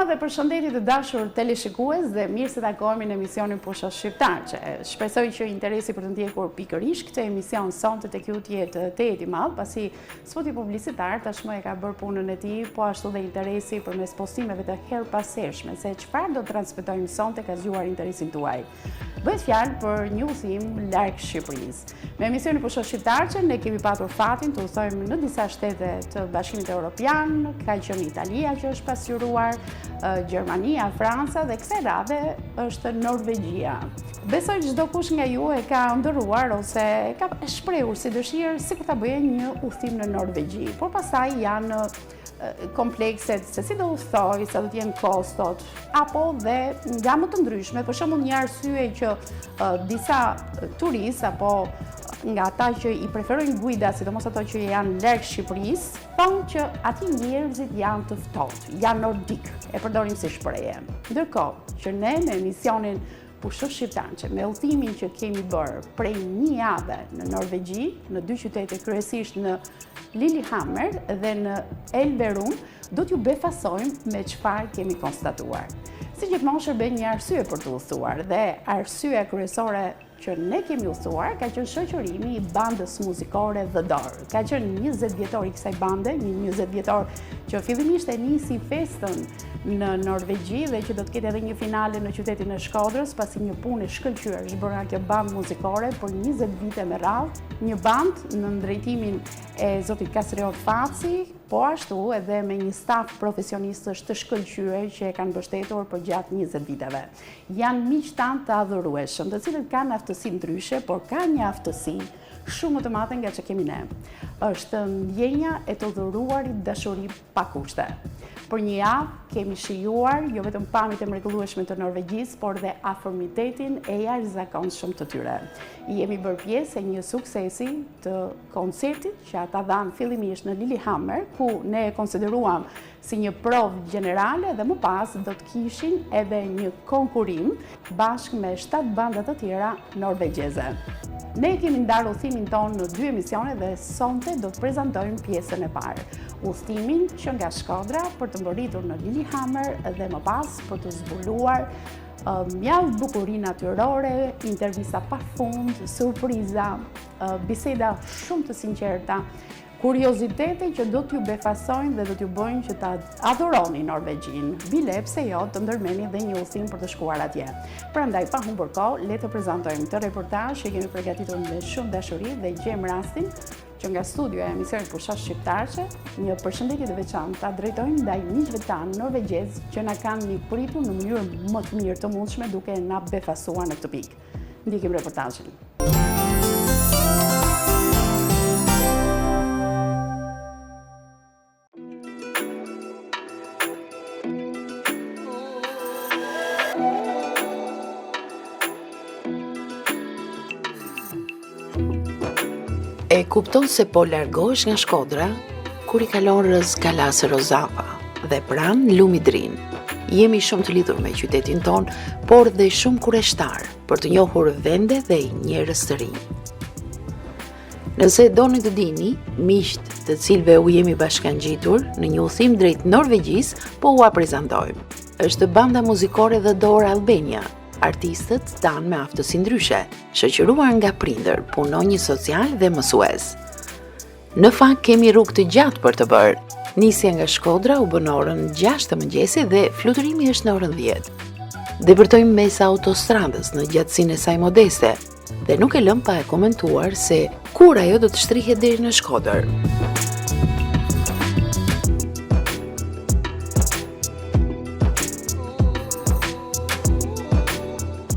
dhe përshëndetje të dashur teleshikues dhe mirë se takohemi në emisionin Pusha Shqiptar. Shpresoj që interesi për të ndjekur pikërisht këtë emision sonte tek ju të jetë i madh, pasi spoti publicitar tashmë e ka bërë punën e tij, po ashtu dhe interesi përmes postimeve të herpashershme se çfarë do transmetojmë sonte ka zgjuar interesin tuaj. Bëhet fjalë për një udhim larg Shqipërisë. Me emisionin Pusha Shqiptar ne kemi patur fatin të udhtojmë në disa shtete të Bashkimit Evropian, ka qenë Italia që është pasqyruar, Gjermania, Franca dhe kësaj radhe është Norvegjia. Besoj çdo kush nga ju e ka ndëruar ose ka shprehur si dëshirë sikur ta bëjë një udhtim në Norvegji, por pastaj janë komplekset se si do udhtoj, sa do të jenë kostot, apo dhe nga më të ndryshme, për shembull një arsye që disa turistë apo nga ata që i preferojnë guida, sidomos ato që janë larg Shqipërisë, thonë që aty njerëzit janë të ftohtë, janë nordik, e përdorim si shprehje. Ndërkohë që ne në emisionin Pusha Shqiptar, me udhimin që kemi bërë prej një jave në Norvegji, në dy qytete kryesisht në Lillehammer dhe në Elverum, do t'ju befasojmë me çfarë kemi konstatuar. Si gjithmonë shërben një arsye për të udhëtuar dhe arsyeja kryesore që ne kemi udhëtuar ka qenë shoqërimi i bandës muzikore The Door. Ka qenë 20 vjetor i kësaj bande, një 20 vjetor që fillimisht e nisi festën në Norvegji dhe që do të ketë edhe një finale në qytetin e Shkodrës, pasi një punë e shkëlqyer është bërë nga kjo bandë muzikore për 20 vite me radhë, një bandë në drejtimin e zotit Kasriot Faci, po ashtu edhe me një staf profesionistësh të shkëlqyer që e kanë mbështetur për gjatë 20 viteve. Janë miqtan të adhurueshëm, të cilët kanë aftësi ndryshe, por ka një aftësi shumë më të madhe nga që kemi ne. Është ndjenja e të dhuruarit dashuri pa kushte. Për një javë kemi shijuar jo vetëm pamjet e mrekullueshme të Norvegjisë, por dhe afërmitetin e jashtëzakonshëm të tyre. Jemi bërë pjesë e një suksesi të koncertit që ata dhanë fillimisht në Lillehammer, ku ne e konsideruam si një provë gjenerale dhe më pas do të kishin edhe një konkurim bashkë me 7 banda të tjera norvegjeze. Ne kemi ndarë udhimin tonë në 2 emisione dhe sonte do të prezantojmë pjesën e parë. Udhimin që nga Shkodra për të mbërritur në Lillehammer dhe më pas për të zbuluar mjaft bukuri natyrore, intervista pafund, surpriza, biseda shumë të sinqerta, kuriozitete që do t'ju befasojnë dhe do t'ju bëjnë që ta adhuroni Norvegjin. Bile pse jo të ndërmeni dhe një udhim për të shkuar atje. Prandaj pa humbur kohë, le të prezantojmë këtë reportazh që kemi përgatitur me shumë dashuri dhe gjejmë rastin që nga studioja e emisionit Pusha Shqiptarçe, një përshëndetje të veçantë ta drejtojmë ndaj miqve tanë norvegjez që na kanë mikpritur në mënyrë më të mirë të mundshme duke na befasuar në këtë pikë. Ndjekim reportazhin. E kupton se po largohesh nga Shkodra, kur i kalon rrez Kalasë Rozava dhe pranë Lumi Drin. Jemi shumë të lidhur me qytetin ton, por dhe shumë kureshtar për të njohur vende dhe njerëz të rinj. Nëse doni të dini, miqt të cilëve u jemi bashkangjitur në një udhim drejt Norvegjisë, po ua prezantojmë. Është banda muzikore The Door Albania. Artistët tanë me aftësi ndryshe, shoqëruar nga prindër, punonjës social dhe mësues. Në fakt kemi rrugë të gjatë për të bërë. Nisja nga Shkodra u bën orën 6 të mëngjesit dhe fluturimi është në orën 10. Depërtojmë mes autostradës në gjatësinë e saj modeste dhe nuk e lëm pa e komentuar se kur ajo do të shtrihet deri në Shkodër.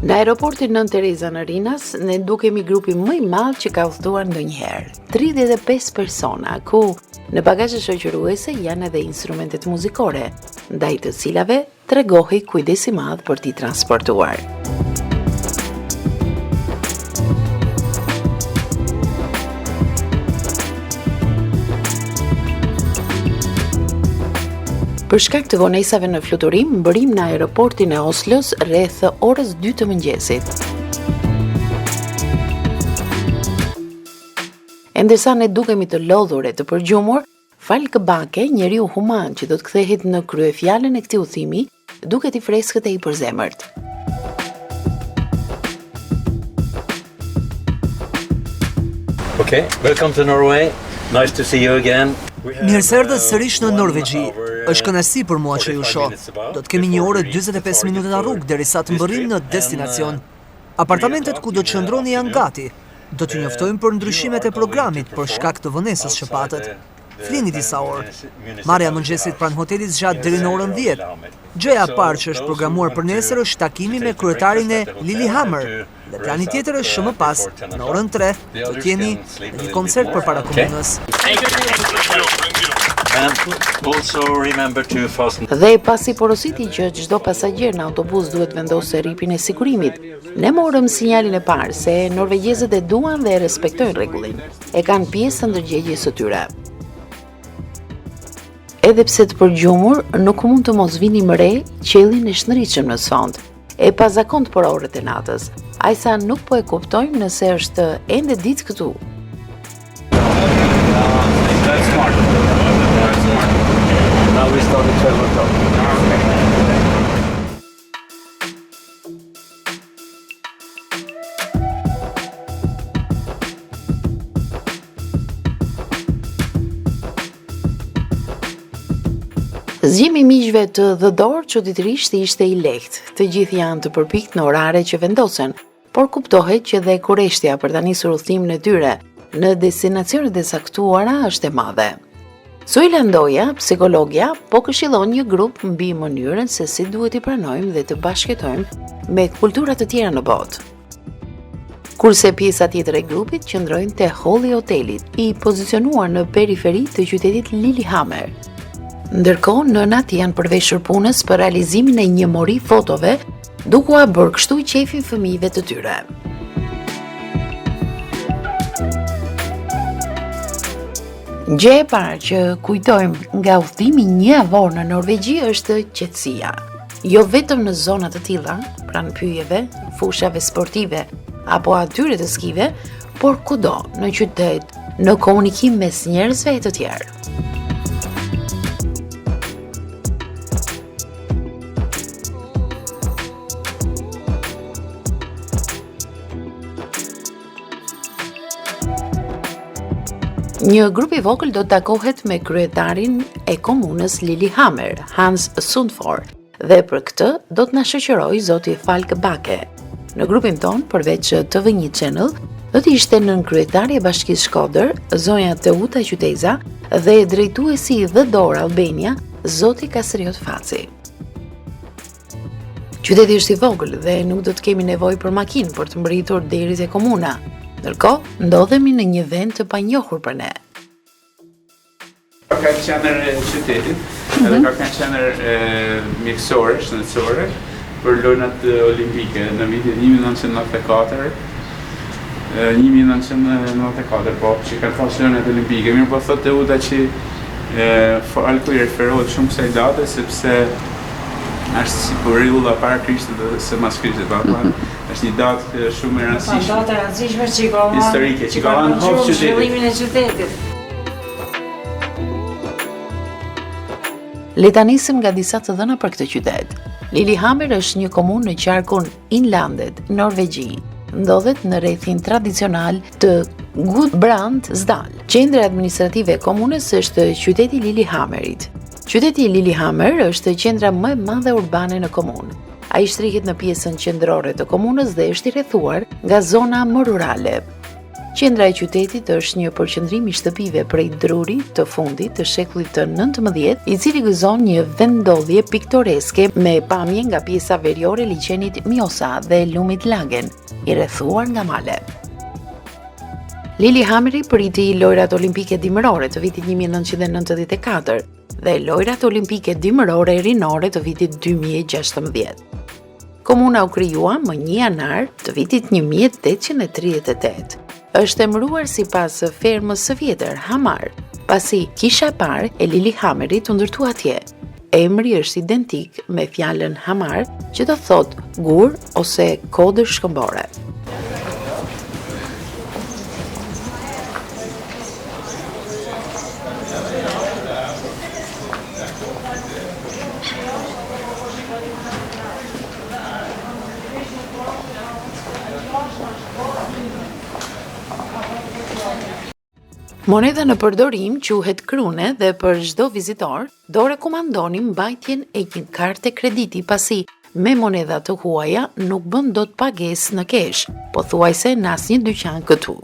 Në aeroportin Nën Tereza në Rinas, ne dukemi grupi më i madh që ka udhëtuar ndonjëherë. 35 persona, ku në bagazhet shoqëruese janë edhe instrumentet muzikore, ndaj të cilave tregohej kujdes i madh për t'i transportuar. Për shkak të vonesave në fluturim, mbërim në aeroportin e Oslos rreth orës 2 të mëngjesit. Ndërsa ne dukemi të lodhur e të përgjumur, Falk Bake, njeriu human që do të kthehet në kryefjalën e këtij udhimi, duket i freskët e i përzemërt. Okay, welcome to Norway. Nice to see you again. Mirë se erdhët sërish në Norvegji. Është kënaqësi për mua që ju shoh. Do të kemi 1 orë 45 minuta në rrugë derisa të mbërrim në destinacion. Apartamentet ku do të qëndroni janë gati. Do t'ju njoftojmë për ndryshimet e programit për shkak të vonesës që patët. Flini disa orë. Marrja e mëngjesit pranë hotelit zgjat deri në orën 10. Gjëja e parë që është programuar për nesër është takimi me kryetarin e Lillehammer. Dhe plani tjetër është shumë më pas, në orën 3, do të jeni në një koncert përpara komunës. Dhe pasi porositi që çdo pasagjer në autobus duhet vendosë rripin e sigurimit, ne morëm sinjalin e parë se norvegjezët e duan dhe e respektojnë rregullin. E kanë pjesë të ndërgjegjjes së tyre. Edhe pse të përgjumur, nuk mund të mos vini më re qellin e shëndritshëm në sfond. E pazakont për orët e natës. Ajsa nuk po e kuptojmë nëse është ende ditë këtu. Zgjimi miqve të The Door çuditërisht ishte i lehtë. Të gjithë janë të përpikt në orare që vendosen, por kuptohet që dhe kurreshtja për ta nisur udhëtimin e tyre në destinacionet e caktuara është e madhe. Sojla Ndoja, psikologja, po këshillon një grup mbi mënyrën se si duhet i pranojmë dhe të bashkëtojmë me kultura të tjera në botë. Kurse pjesa tjetër e grupit qëndrojnë te holli i hotelit, i pozicionuar në periferi të qytetit Lillehammer. Ndërkohë, nënat janë përveshur punës për realizimin e një mori fotove, duke u bërë kështu qefin fëmijëve të tyre. Gjë e parë që kujtojmë nga udhëtimi 1 javor në Norvegji është qetësia. Jo vetëm në zona të tilla, pranë pyjeve, fushave sportive apo atyre të skive, por kudo në qytet, në komunikim mes njerëzve e të tjerë. Një grup i vogël do të takohet me kryetarin e komunës Lillehammer, Hans Sundfør, dhe për këtë do të na shoqërojë zoti Falk Bakke. Në grupin ton, përveç TV1 Channel, do të ishte nënkryetari e Bashkisë Shkodër, zonja Teuta Qyteza dhe drejtuesi i The Door Albania, zoti Kasriot Faci. Qyteti është i vogël dhe nuk do të kemi nevojë për makinë për të mbërritur deri te komuna. Ndërkohë, ndodhemi në një vend të panjohur për ne. Ka qenë qytetit, edhe ka qenë mjekësore, shëndetësore, për lojnat olimpike në vitin 1994, 1994, po, që ka pasur lojnat olimpike. Mirë po thotë Teuta që Falku i referohet shumë kësaj date, sepse është si periudha para Krishtit dhe se mas Krishtit, është një datë shumë e rëndësishme. Datë e rëndësishme që i ka historike, që ka dhënë hop qytetit. Zhvillimin e qytetit. Le ta nisim nga disa të dhëna për këtë qytet. Lillehammer është një komunë në qarkun Innlandet, Norvegji. Ndodhet në rrethin tradicional të Gudbrandsdal. Qendra administrative e komunës është qyteti i Lillehammerit. Qyteti i Lillehammer është qendra më e madhe urbane në komunë. Ai shtrihet në pjesën qendrore të komunës dhe është i rrethuar nga zona më rurale. Qendra e qytetit është një përqendrim i shtëpive prej drurit të fundit të shekullit të 19, i cili gëzon një vendodhje piktoreske me pamje nga pjesa veriore e liçenit Mjosa dhe lumit Lagen, i rrethuar nga male. Lillehammeri përiti lojrat olimpike dimërore të vitit 1994 dhe lojrat olimpike dimërore rinore të vitit 2016. Komuna u krijua më 1 janar të vitit 1838. Është emëruar sipas fermës së vjetër Hamar, pasi kisha e parë e Lillehammerit u ndërtu atje. Emri është identik me fjalën Hamar, që do thotë gur ose kodër shkëmbore. Moneda në përdorim quhet krune dhe për çdo vizitor do rekomandonim mbajtjen e një karte krediti pasi me monedha të huaja nuk bën dot pagesë në kesh, pothuajse në asnjë dyqan këtu.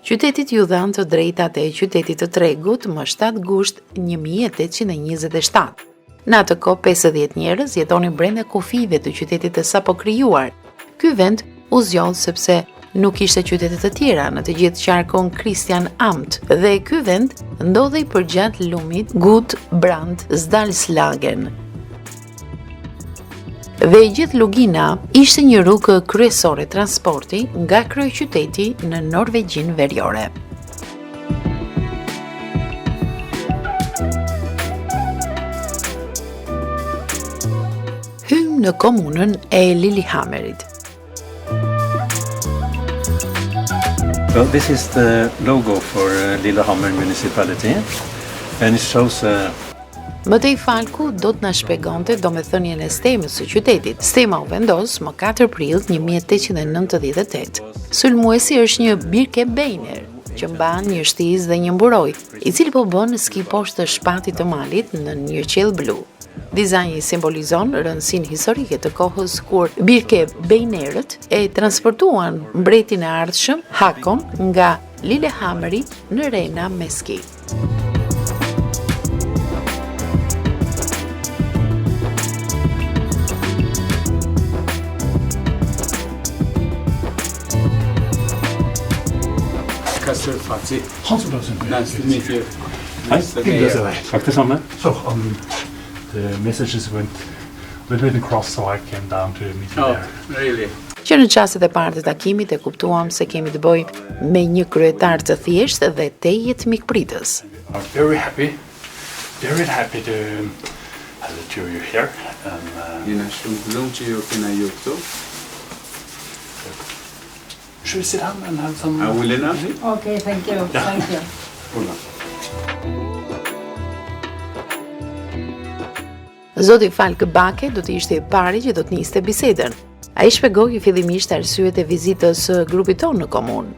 Qytetit ju dhan të drejtat e qytetit të tregut më 7 gusht 1827. Në atë kohë 50 njerëz jetonin brenda kufive të qytetit të sapo krijuar. Ky vend u zgjodh sepse nuk ishte qytete të tjera në të gjithë qarkun Christian Amt dhe ky vend ndodhej përgjatë lumit Gut Brand Zdalslagen. Dhe i gjithë Lugina ishte një rrugë kryesore transporti nga kryeqyteti në Norvegjin Veriore. Hym në komunën e Lillehammerit. Well, this is the logo for Lillehammer municipality and it shows Mëtej Falku do të na shpjegonte domethënien e stemës së qytetit. Stema u vendos më 4 prill 1898. Sulmuesi është një birkebeiner që mban një shtizë dhe një mburoj, i cili po bën ski poshtë shpatit të malit në një qiell blu. Dizajni simbolizon rëndësinë historike të kohës kur birkebeinerët e transportuan mbretin e ardhshëm Hakon nga Lillehammeri në Rena me ski. Kasper Fatsi. Hans Olsen. Nice to meet you. Takk det samme. So the messages went a little bit across, so I came down to meet you Oh, there. really? Që në qastet e parë të takimit e kuptuam se kemi të bëjmë me një kryetar të thjeshtë dhe tejet mikpritës. I'm very happy to have the two of you here. And Jena shumë të lumtur që ju kena ju këtu. should we sit down and have some? Ulena? Okay, thank you. Thank you. Zoti Falk Bake do të ishte i pari që do të niste bisedën. Ai shpjegoi fillimisht arsyet e vizitës së grupit tonë në komunë.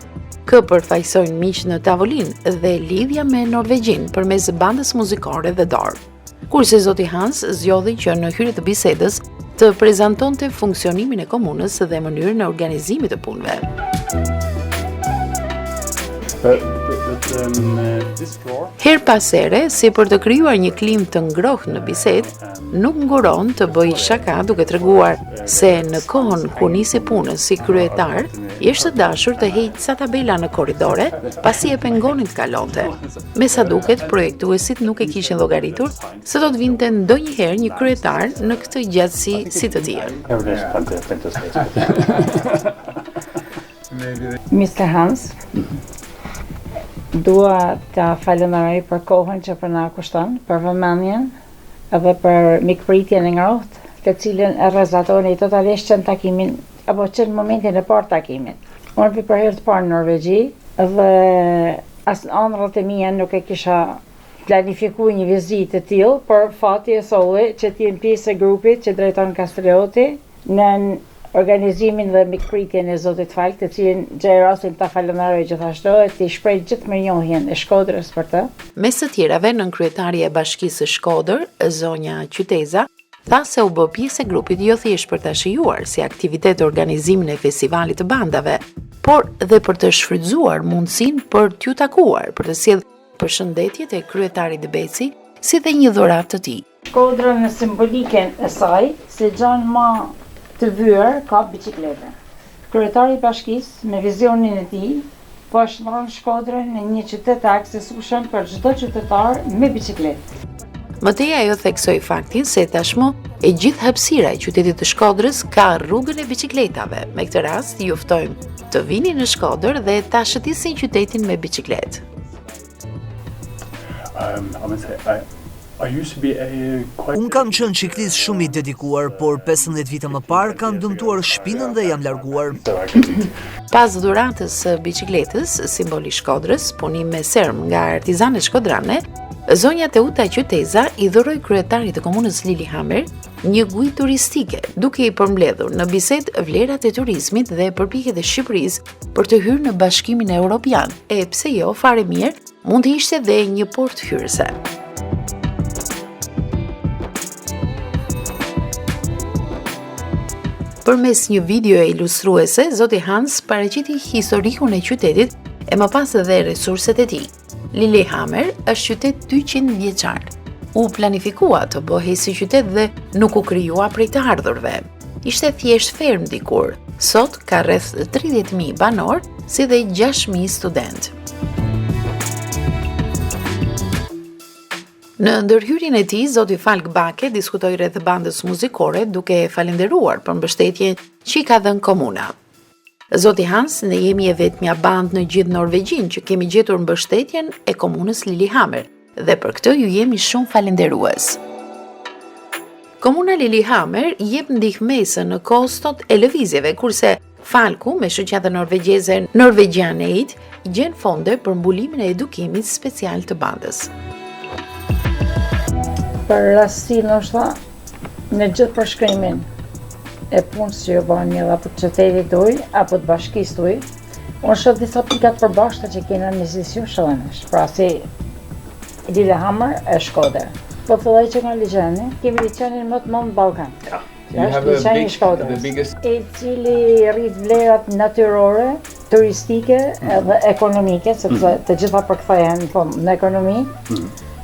Kë përfaqësojnë miq në tavolinë dhe lidhja me Norvegjin përmes bandës muzikore dhe dorë. Kurse zoti Hans zgjodhi që në hyrje të bisedës të prezantonte funksionimin e komunës dhe mënyrën e organizimit të punëve. This floor. Her pas here, si për të krijuar një klim të ngrohtë në bisedë, nuk nguron të bëj shaka duke treguar se në kohën kur nisi punën si kryetar, ishte dashur të heqë sa tabela në korridore, pasi e pengonin të kalonte. Me sa duket, projektuesit nuk e kishin llogaritur se do të vinte ndonjëherë një kryetar në këtë gjatësi si të tjerë. Mr. Hans, dua ta falenderoj për kohën që për na kushton, për vëmendjen edhe për mikpritjen e ngrohtë, të cilën e rrezatoni totalisht që në takimin apo që në momentin e parë takimit. Unë vi për herë të parë në Norvegji dhe as në ëndrat e mia nuk e kisha planifikuar një vizitë të tillë, por fati e solli që të jem pjesë e grupit që drejton Kastrioti në organizimin dhe mikpritjen e Zotit Falk, të cilin gjej rastin ta falenderoj gjithashtu e t'i shpreh gjithë mirënjohjen e Shkodrës për të. Mes të tjerave, nënkryetari e Bashkisë së Shkodër, zonja Qyteza, tha se u bë pjesë e grupit jo thjesht për ta shijuar si aktivitet organizimin e festivalit të bandave, por dhe për të shfrytzuar mundësinë për t'ju takuar, për të sjellë përshëndetjet e kryetarit Beci, si dhe një dhuratë të tij. Shkodra në simboliken e saj, se gjanë ma të vyer ka biciklete. Kryetari i bashkisë me vizionin e tij po shndron Shkodrën në një qytet të aksesueshëm për çdo qytetar me bicikletë. Mëtej ajo theksoi faktin se tashmë e gjithë hapësira e qytetit të Shkodrës ka rrugën e bicikletave. Me këtë rast ju ftojmë të vini në Shkodër dhe ta shëtisin qytetin me bicikletë. I would say I used to be quite... Unë kam qenë ciklist shumë I dedikuar, por 15 vite më parë kam dëmtuar shpinën dhe jam larguar. Pas dhuratës së biçikletës, simboli Shkodrës, punim me serm nga artizanet shkodrane, zonja Teuta Qyteza I dhuroi kryetarit të komunës Lillehammer një gujë turistike, duke I përmbledhur në bisedë vlerat e turizmit dhe përpjekjet e Shqipërisë për të hyrë në Bashkimin Evropian, e pse jo, fare mirë, mund të ishte dhe një portë hyrëse. Përmes një video ilustruese, zoti Hans paraqiti historikun e qytetit e më pas edhe resurset e tij. Lillehammer është qytet 200 vjeçar. U planifikua të bëhej si qytet dhe nuk u krijua prej të ardhurve. Ishte thjesht ferm dikur. Sot ka rreth 30.000 banor, si dhe 6.000 student. Në ndërhyrjen e tij, zoti Falk Bake diskutoi rreth bandës muzikore duke falenderuar për mbështetjen që I ka dhënë komuna. Zoti Hans, ne jemi e vetmja bandë në gjithë Norvegjin që kemi gjetur mbështetjen e komunës Lillehammer dhe për këtë ju jemi shumë falenderues. Komuna Lillehammer jep ndihmëse në kostot e lëvizjeve, kurse Falku me shoqatën norvegjeze Norwegian Aid gjen fonde për mbulimin e edukimit special të bandës. Për rasti ndoshta në gjithë përshkrimin e punës që ju bën një apo të qytetit tuaj apo të bashkisë tuaj, unë shoh disa pika të përbashkëta që kena në institucion shëllënesh. Pra si Lillehammer e Shkodër. Po filloj që nga liçeni, kemi liçenin më të madh në Ballkan. Është liçeni I Shkodrës, I cili rrit vlerat natyrore, turistike edhe ekonomike, sepse të gjitha përkthehen në ekonomi.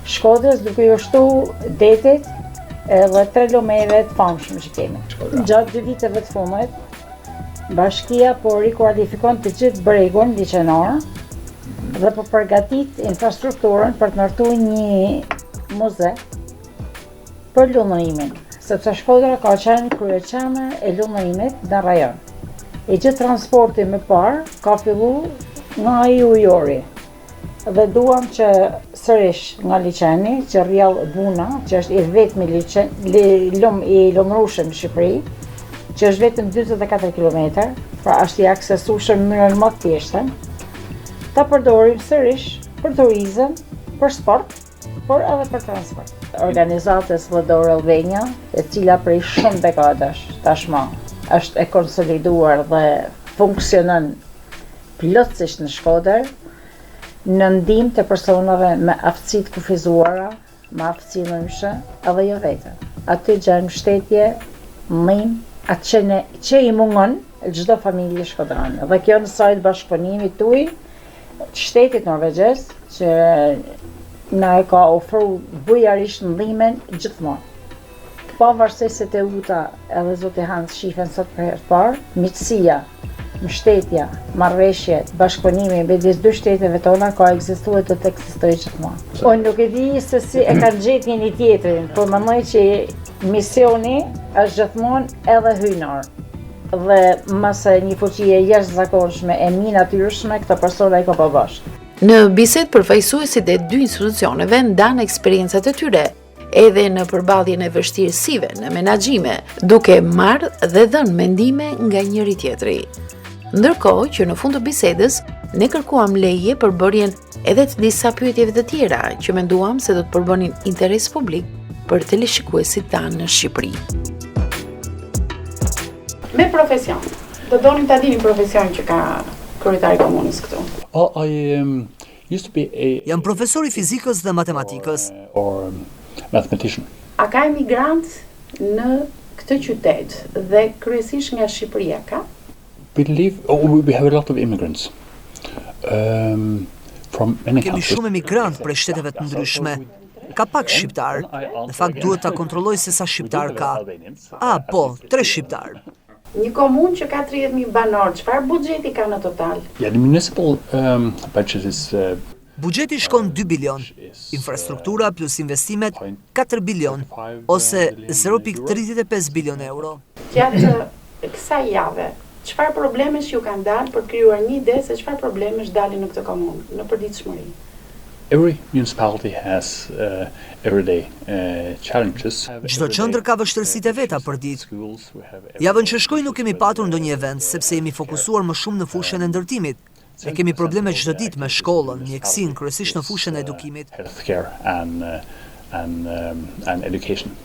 Shkodrës duke ju shtu detit edhe 3 lumeve të famshme që kemi. Gjatë 2 viteve të fundit, bashkia po rikualifikon të gjithë bregun liçenar dhe po përgatit infrastrukturën për të ndërtuar një muze për lundërimin, sepse Shkodra ka qenë kryeqendër e lundërimit në rajon. E gjithë transporti më parë ka filluar nga ai ujori. Dhe duam që sërish nga liçeni, që rrjall Buna, që është I vetmi I lumrushëm në Shqipëri, që është vetëm 44 km, pra është I aksesueshëm në mënyrën më të thjeshtë, ta përdorim sërish për turizëm, për sport, por edhe për transport. Organizatës Vlodor Albania, e cila prej shumë dekadash tashmë është e konsoliduar dhe funksionon plotësisht në Shkodër, në ndihmë të personave me aftësitë kufizuara, me aftësi ndryshe, edhe jo vetëm. Aty gjejmë mbështetje, ndihmë, atë që I mungon çdo familje shkodrane. Dhe kjo në sajt bashkëpunimit tuaj, shtetit norvegjez, që na e ka ofruar bujarisht ndihmën gjithmonë. Pavarësisht se Teuta edhe zoti Hans shifen sot për herë të parë, miqësia, mbështetja, marrëveshjet, bashkëpunimi midis 2 shteteve tona ka ekzistuar dhe të ekzistojë gjithmonë. Unë nuk e di se si e kanë gjetur njëri tjetrin, por mendoj që misioni është gjithmonë edhe hyjnor. Dhe mase një fuqie jashtëzakonshme e natyrshme, këto persona I ka bashkë. Në bisedë përfaqësuesit e 2 institucioneve ndanë eksperiencat e tyre, edhe në përballjen e vështirësive në menaxhime, duke marrë dhe dhënë mendime nga njëri tjetri. Ndërkohë që në fund të bisedës, ne kërkuam leje për bërjen edhe të disa pyetjeve të tjera që menduam se do të përbonin interes publik për teleshikuesit tanë në Shqipëri. Me profesion, do donim ta dini profesion që ka kryetari I komunës këtu. Oh, I used to be Jam profesor I fizikës dhe matematikës. or mathematician. A ka emigrant në këtë qytet dhe kryesisht nga Shqipëria ka? We have a lot of immigrants from many Kemi countries. shumë emigrant prej shteteve të ndryshme. Ka pak shqiptar. Në fakt duhet ta kontrolloj se sa shqiptar ka. Po, 3 shqiptar. Një komunë që ka 30.000 banor, çfarë buxheti ka në total? Yeah, the municipal budget is Buxheti shkon 2 bilion, infrastruktura plus investimet 4 bilion, ose 0.35 bilion euro. Gjatë kësaj jave, çfarë problemesh ju kanë dalë për të krijuar një ide se çfarë problemesh dalin në këtë komunë, në përditshmëri? Every municipality has everyday challenges. Çdo qendër ka vështirësitë e veta për ditë. Javën që shkoi nuk kemi patur ndonjë event sepse jemi fokusuar më shumë në fushën e ndërtimit. E kemi probleme çdo ditë me shkollën, mjekësinë, kryesisht në fushën e edukimit. Healthcare and education.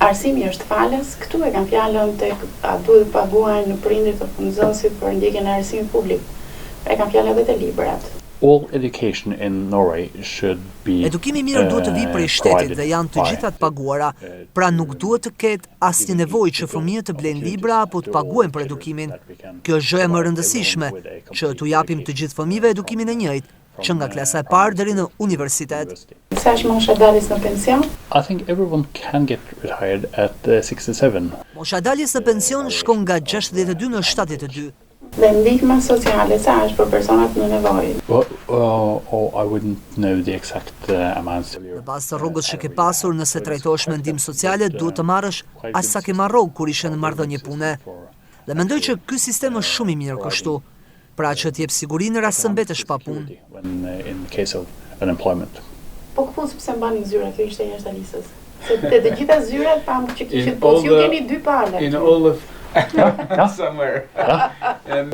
Arsimi është falas, këtu e kam fjalën tek a duhet paguajnë prindërit të punëzosit për ndjekjen e arsimit publik. E kam fjalën edhe te librat. All education in Norway should be Edukimi mirë duhet të vijë prej shtetit dhe janë të gjitha të paguara, pra nuk duhet të ketë asnjë nevojë që fëmijët të blejnë libra apo të paguajnë për edukimin. Kjo është gjëja më e rëndësishme, që t'u japim të gjithë fëmijëve edukimin e njëjtë, që nga klasa e parë deri në universitet. Sa është mosha daljes në pension? I think everyone can get retired at 67. Mosha daljes në pension shkon nga 62 në 72. Dhe ndihma sociale sa është për personat në nevojë? I wouldn't know the exact amounts. Në bazë të rrogës që ke pasur, nëse trajtohesh me ndihmë sociale, duhet të marrësh aq sa ke marrë kur ishe në marrëdhënie pune. Dhe mendoj që ky sistem është shumë i mirë kështu, pra që t'jep siguri në rast se mbetesh pa punë. In case of unemployment. Po kupton sepse mbani zyrat, kjo ishte jashtë listës. Se të gjitha zyrat pam që kishit po ju keni dy pale. In all of somewhere.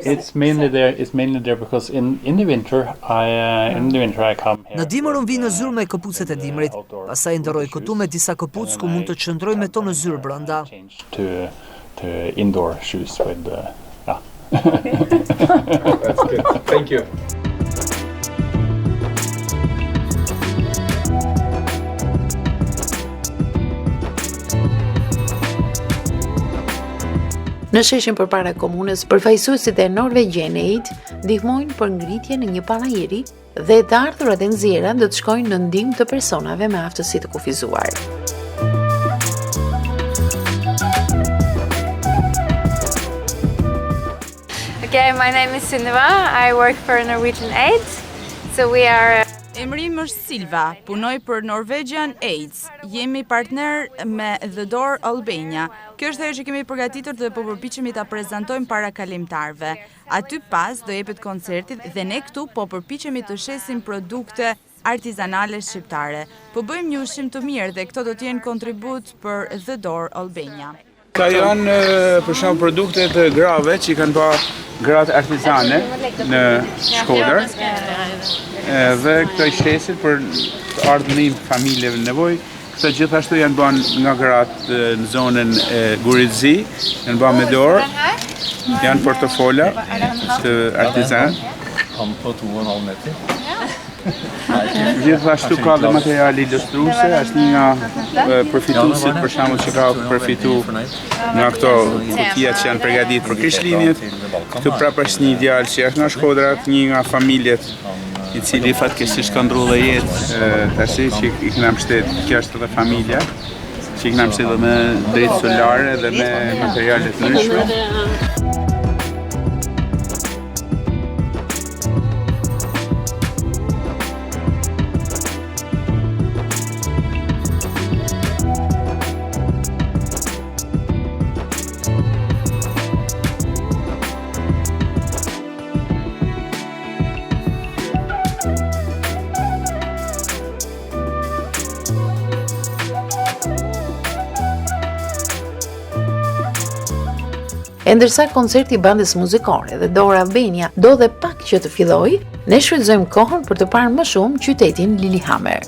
It's mainly there because in the winter I come here. Në dimër unë vi në zyrë me këpucet e dimrit, pastaj ndërroj këtu me disa këpucë ku mund të qëndroj me to në zyrë brenda. To indoor shoes with That's good. Thank you. Në sheshin përpara komunës, përfaqësuesit e Norwegian Aid ndihmojnë për ngritjen e një panajeri dhe të ardhurat e nxjerra do të shkojnë në ndihmë të personave me aftësi të kufizuar. Okay, my name is Sunniva. I work for Norwegian Aid. So we are Emri im është Silva, punoj për Norwegian AIDS. Jemi partner me The Door Albania. Kjo është ajo që kemi përgatitur dhe po përpiqemi ta prezantojmë para kalimtarëve. Aty pas do jepet koncerti dhe ne këtu po përpiqemi të shesim produkte artizanale shqiptare. Po bëjmë një ushqim të mirë dhe këto do të jenë kontribut për The Door Albania. Ka janë për shembull produkte të grave që i kanë bërë gratë artizane në Shkodër. Dhe këto i shesin për të ardhmërinë të familjeve në nevojë. Këto gjithashtu janë bërë nga gratë në zonën e Guridzi, janë bërë me dorë, janë portofola të artizan. Kom på 2,5 meter. Gjithashtu ka dhe materiale ilustruese, është një nga përfituesit për shembull që ka përfitu nga këto kutia që janë përgatitur për Krishtlindjet. Këtu prapë është një djalë që është nga Shkodra, një nga familjet i cili fatkeqësisht ka ndrullë jetë tash që i kena mbështet, kjo është edhe familja që i kena mbështetur me drejtë solare dhe me materiale të ndryshme. E ndërsa koncerti i bandës muzikore The Door Albania do dhe pak që të fillojë, ne shfrytëzojmë kohën për të parë më shumë qytetin Lillehammer.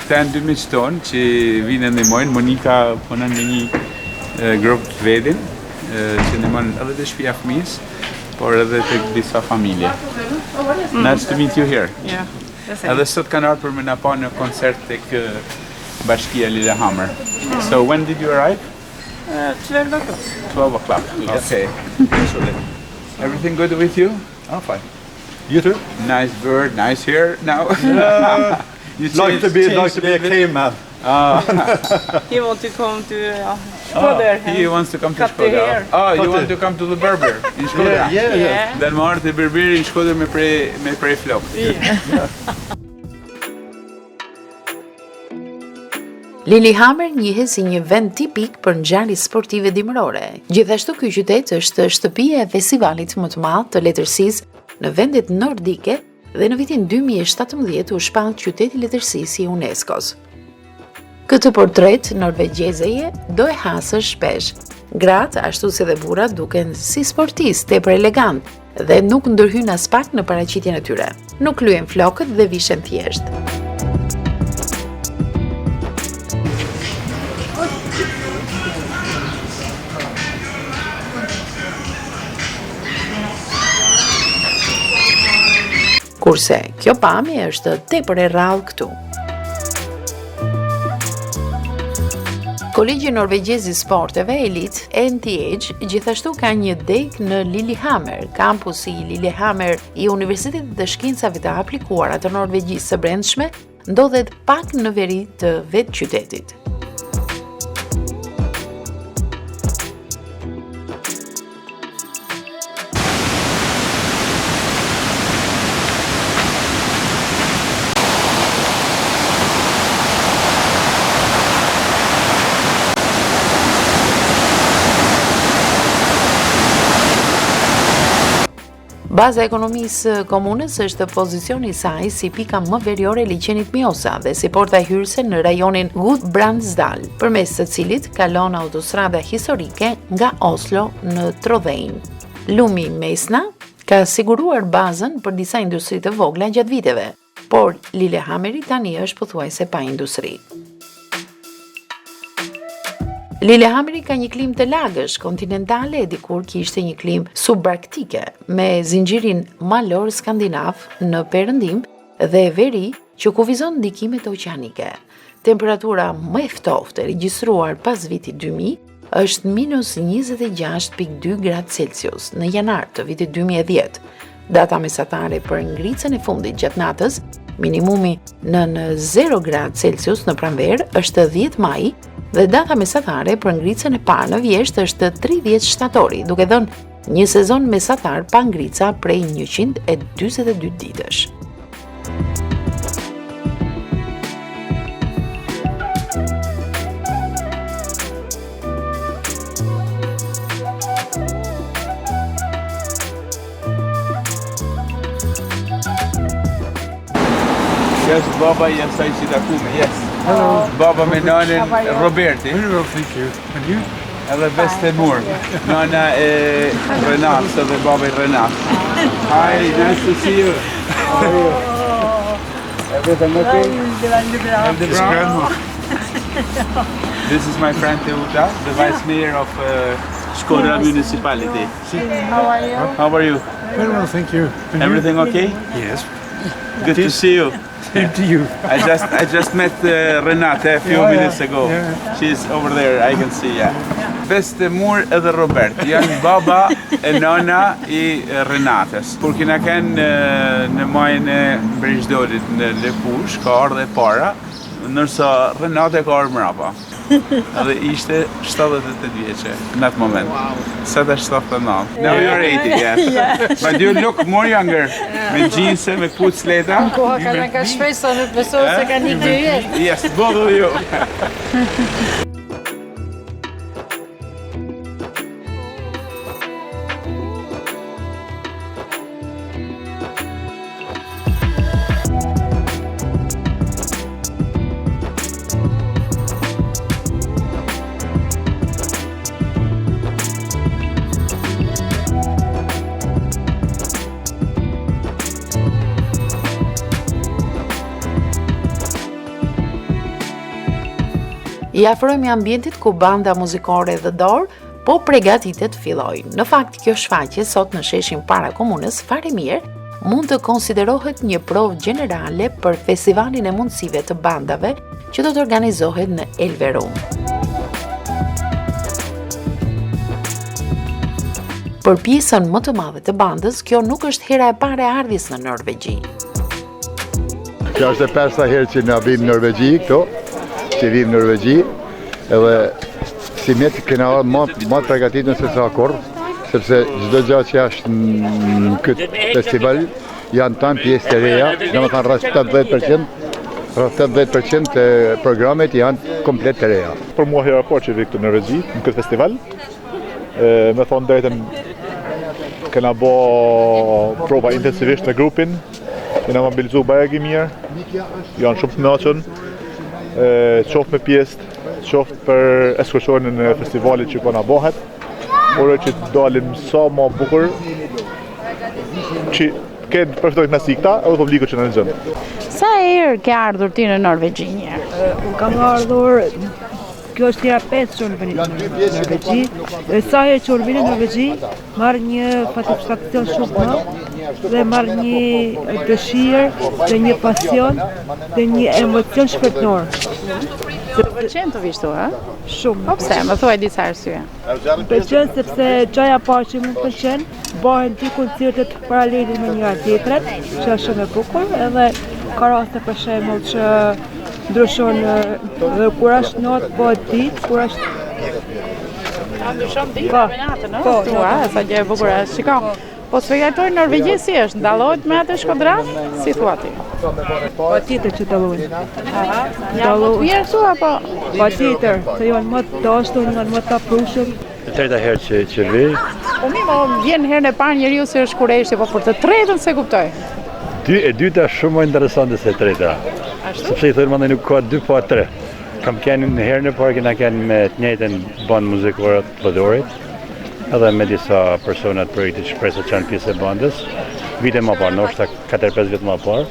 Këta janë dy miq tonë që vinë ndihmojnë. Monika punon në një grup të vedin që ndihmon edhe të shtëpia fëmijës, por edhe tek disa familje. Nice to meet you here. Yeah. Edhe sot kanë ardhur për me na pa në koncert tek bashkia Lillehammer. So when did you arrive? 12 o'clock. 12 o'clock. Okay. Everything good with you? Oh, fine. You too? Nice bird, nice hair now. You Like to be a caveman. He wants to come to He wants to come to Shkodra. Oh, you want to come to the Berber in Shkodra? Yeah. Then marrë të Berberi në Shkodër me prej flok. Lillehammer njihet si një vend tipik për ngjarje sportive dimërore. Gjithashtu ky qytet është shtëpia e festivalit më të madh të letërsisë në vendet nordike dhe në vitin 2017 u shpall qyteti i letërsisë i UNESCO-s. Këtë portret norvegjezeje do e hasësh shpesh. Gratë, ashtu si dhe burrat, duken si sportistë tepër elegant dhe nuk ndërhyjnë as pak në paraqitjen e tyre. Nuk lyen flokët dhe vishen thjesht. Kurse kjo pamje është tepër e rrallë këtu. Kolegji Norvegjez i Sporteve Elite, NTH, gjithashtu ka një degë në Lillehammer. Kampusi i Lillehammer i Universitetit të Shkencave të Aplikuara të Norvegjisë së Brendshme ndodhet pak në veri të vetë qytetit. Baza e ekonomisë komunës është pozicioni i saj si pika më veriore e liçenit Mjosa dhe si porta hyrëse në rajonin Gudbrandsdal, përmes së cilit kalon autostrada historike nga Oslo në Trondheim. Lumi Mesna ka siguruar bazën për disa industri të vogla gjatë viteve, por Lillehammeri tani është pothuajse pa industri. Lillehammeri ka një klim të lagësh kontinentale e dikur kishte një klim subarktike me zinxhirin malor skandinav në perëndim dhe veri që kufizon ndikimet oqeanike. Temperatura më e ftoftë e regjistruar pas vitit 2000 është -26.2 gradë Celsius në janar të vitit 2010. Data mesatare për ngritsen e fundit gjatë natës, minimumi në 0 gradë Celsius në pranverë është 10 maj, dhe data mesatare për ngritsen e parë në vjesht është 30 shtatori, duke dhënë një sezon mesatar pa ngrica prej 142 ditësh. Yes, baba i asaj që takume, yes. Hello. Baba me nanën Roberti. Hello, thank you. And you? Edhe Vestemur. Nana e Renat, dhe baba i Renat. Hi, nice to see you. How are you? Everything okay? It's grandma. This is my friend Teuta, the vice mayor of Shkodra municipality. How are you? How are you? Very well, thank you. And Everything you? okay? Yes. Good to see you. Same to you. I just met Renate a few minutes ago. Yeah. She's over there, I can see, yeah. Vestemur edhe Robert, janë baba e nana i Renates. Kur kina kënë në majën e Breshdorit në Lepush, ka ardhe para, nërsa Renate ka ardhe mrapa. Edhe ishte 78 vjeqe në atë moment. Sot është 79. Now you're 80, yes. But you look more younger. Me jeans, me kputë sleta. Koha ka shpejt sa nuk besoj se ka një 2 jetë. Yes, both of you. I afrohemi ambientit ku banda muzikore The Door po përgatitet fillojë. Në fakt, kjo shfaqje sot në sheshin para komunës fare mirë mund të konsiderohet një provë gjenerale për festivalin e mundësive të bandave që do të organizohet në Elverum. Për pjesën më të madhe të bandës, kjo nuk është hera e parë e ardhjes në Norvegji. Kjo është e pesta herë që na vim në Norvegji këto, që vim në Norvegji, edhe si me të kena më përgatitën se sa kur, sepse çdo gjë që është në këtë festival janë tanë pjesë të reja, në më kanë rreth 70% rreth 80% të programet janë komplet të reja. Për mua hera parë që vi këtu në Norvegji, në këtë festival. Me thonë drejtën, kena bo prova intensivisht me grupin, kena mobilizu bajegi mirë, janë shumë të knaqën, qoftë me pjesë, qoftë për ekskursionin e festivalit që po na bëhet, por që të dalim sa më bukur, që këtë përfitojnë në sikta edhe publiku që në nëzëm. Sa herë ke ardhur ti në Norvegji një? Unë kam ardhur, kjo është tira 5 që unë vini në Norvegji. Sa herë që unë vini në Norvegji, marrë një satisfakcion shumë më dhe marrë një dëshirë dhe një pasion dhe një emocion shpirtëror. Të pëlqen të vishtu, ha? Shumë. Po pse, më thuaj disa arsye. Më pëlqen sepse gjaja parë që më pëlqen, bëhen dy koncertet paralele me njëra tjetrën, që është shumë e bukur, edhe ka raste për shembull që ndryshon dhe kur është natë bëhet ditë, kur është ndryshon ditë me natën, ëh? Po, sa gjë e bukur është. Shiko, po spektatori Norvegji si është? Ndallohet me atë Shkodran? Si thua ti? Patjetër që dallohen. Janë më të mirë këtu apo? Patjetër, se janë më të dashur, janë më të prushëm. E treta herë që vi. Po mi më vjen herën e parë njeriu si është kurreshti, po për të tretën se kuptoj. E dyta shumë më interesante se e treta. Sepse I thënë mandej nuk ka dy pa tre. Kam qenë në herën e parë kena qenë me të njëjtën bandë muzikore të Vlorëdorit, edhe me disa persona të projektit Shpresa që janë pjesë e bandës, vite më parë, ndoshta 4-5 vite më parë.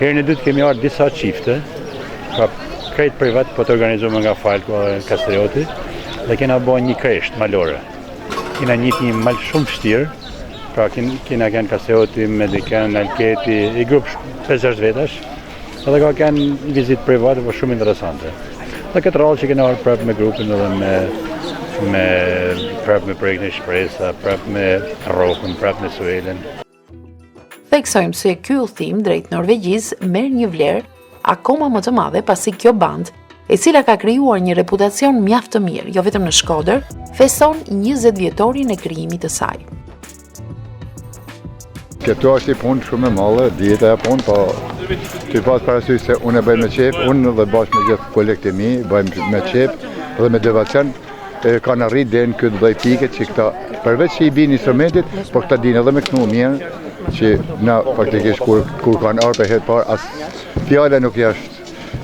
Herën e dytë kemi ardhur disa çifte, pra krejt privat, po të organizuar nga Falko dhe Kastrioti, dhe kena bërë një kresht malore. Kena njit një mal shumë vështirë, pra kena kanë Kastrioti, Medikan, Alketi, I grup 5-6 vetash, edhe ka kanë një vizitë private, po shumë interesante. Dhe këtë rallë që kena ardhur prapë me grupin edhe prapë me projektin Shpresa, prapë me Rokën, prapë me Suelen. Theksojmë se ky udhtim drejt Norvegjisë merr një vlerë akoma më të madhe pasi kjo bandë, e cila ka krijuar një reputacion mjaft të mirë, jo vetëm në Shkodër, feston 20 vjetorin e krijimit të saj. Këto është I punë shumë e madhe, dieta e punë, po të pas parasysh se unë e bëj me qef, unë dhe bashkë me gjithë kolegët e mi, bëjmë me qef dhe me devacion, kanë arrit dhe në këtë dhej piket që këta, përveç që I bin instrumentit, po këta din edhe me kënu mirë, që na faktikisht kur kanë arë për herë parë, as fjala nuk jashtë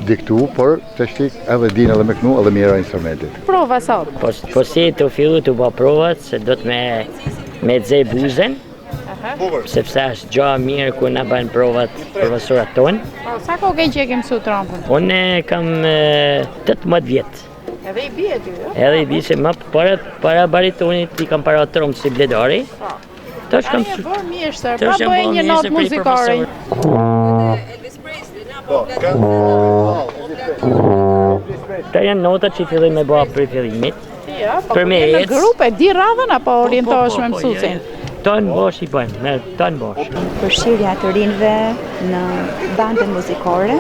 diktu, por të shtik edhe din edhe me kënu edhe mirë instrumentit. Prova sot? Po si të fillu të ba provat, se do të me dzej buzen, sepse është gjoha mirë ku na bajnë provat profesorat tonë. Sa kohë ke që e ke mësu trompën? Unë kam 18 vjetë. Edhe I bie ty, jo? Edhe I bie se më para baritonit I kam para trompë si bledari. Tash kam e bërë mjeshtër, pa bëj një notë muzikore. Këta janë notat që I filloj me bëha për fillimit. Për me në grupe, di radhën apo orientohesh me mësuesin? Tonë bosh I bëjmë, me tonë bosh. Përshirja të rinjve në bandën muzikore,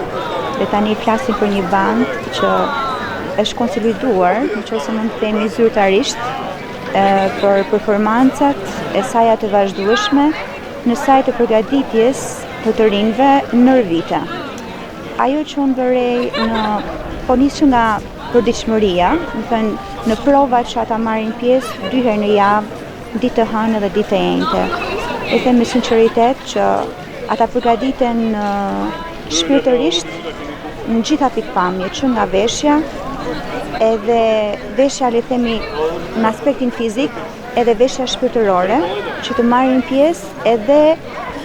dhe tani flasim për një bandë që është konsoliduar, në që ose mund të themi zyrtarisht, për performancat e saja të vazhdueshme në saj të përgatitjes të rinjve nër vite. Ajo që unë bërej po nisë nga përditshmëria, në provat që ata marrin pjesë 2 herë në javë, ditë të hënë dhe ditë të enjte. E them me sinqeritet që ata përgatiten shpirtërisht në gjitha pikpamje, që nga veshja, edhe veshja le themi në aspektin fizik, edhe veshja shpirtërore, që të marrin pjesë edhe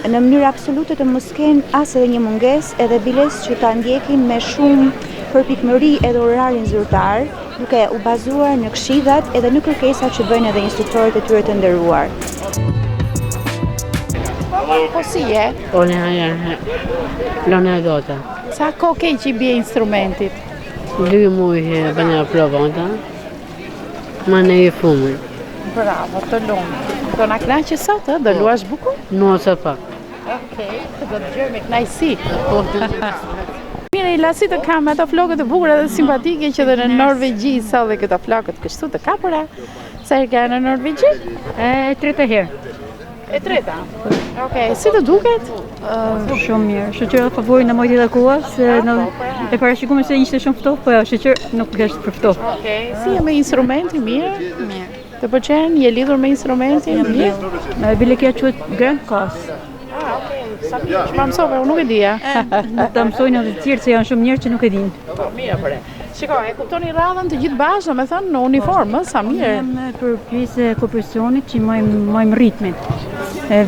në mënyrë absolute të mos kenë as edhe një mungesë edhe biles që ta ndjekin me shumë përpikmëri edhe orarin zyrtar, duke u bazuar në këshillat edhe në kërkesat që bëjnë edhe instruktorët e tyre të nderuar. Po si je? Unë Lona Dota. Sa kohë ke që I bie instrumentit? 2 muaj bëna provata. Ma ne I fumë. Bravo, të lumë. Do na kënaqë sot, do luash bukur? Nosa pak. Okej, do të dëgjoj me kënaqësi. Mire, I lasi të kam ato flokët të bukura dhe simpatike që dhe në Norvegji sa dhe këto flokët kështu të kapura. Sa herë ka në Norvegji? 3 herë. E treta? Okej, si të duket? Shumë mirë. Shoqëra favorit në mojtë e takuar, se e parashikume se ishte shumë ftohtë, po shoqër nuk është për ftohtë. Okej, si e me instrumenti mirë? Mirë. Të pëlqen? Je lidhur me instrumentin? Mirë. Me bile kjo quhet Grand Cos. Okej, sa mirë që ma mësove, unë nuk e dija. Ta mësojnë edhe të tjerë se janë shumë njerëz që nuk e dinë. Po, mirë bre. Shiko, e kuptoni radhën të gjithë bashkë, domethënë në uniformë, sa mirë. Jam për pjesë e kompozicionit që mojmë ritmin.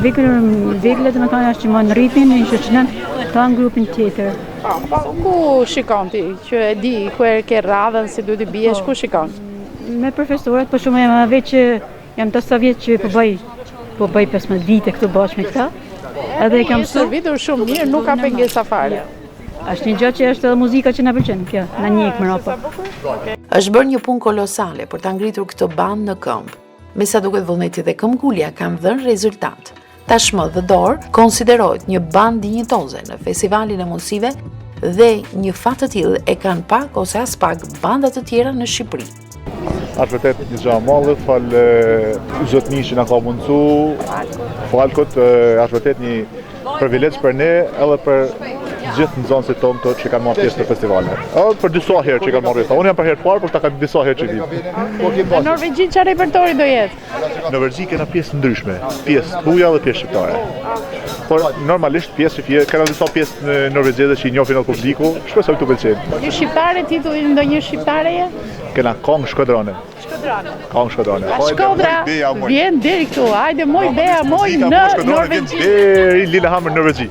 Vegle domethënë është që mojmë ritmin, në shoqënon tan grupin tjetër. Po, ku shikon ti që e di ku e ke radhën, si duhet të biesh, ku shikon? Me profesorët, po shumë e veç që jam të sa vjetë që po bëj 15 vite këtu bashkë me këta. Edhe e kam servitur shumë mirë, nuk ka pengesa fare. Është një gjë që është edhe muzika që na pëlqen, kjo, na njeh më rapa. Është bërë një punë kolosale për ta ngritur këtë bandë në këmbë. Me sa duket vullneti dhe këmbgulja kanë dhënë rezultat. Tashmë The Door konsiderohet një bandë dinjitoze në festivalin e mundësive dhe një fat të tillë e kanë pak ose as pak banda të tjera në Shqipëri. Është vërtet një gjë e madhe, falë zotënisë që na ka mundsu, falkot, është vërtet një privilegj për ne edhe për gjithë nxënësit tonë këto që kanë marrë pjesë në festivale. Edhe për disa herë që kanë marrë pjesë. Unë jam për herë të parë, por ta kanë disa herë që vim. Në Norvegji çfarë repertori do jetë? Në Norvegji kena pjesë ndryshme, pjesë huja dhe pjesë shqiptare. Por normalisht pjesë që kanë disa pjesë në norvegjeze që i njohin në publiku, shpresoj të pëlqejnë. Një shqiptare, titulli ndonjë shqiptareje? Kena Kong Shkodrone. Kong Shkodrone. Shkodra vjen deri këtu. Hajde moj bea moj në Norvegji. Deri Lillehammer, Norvegji.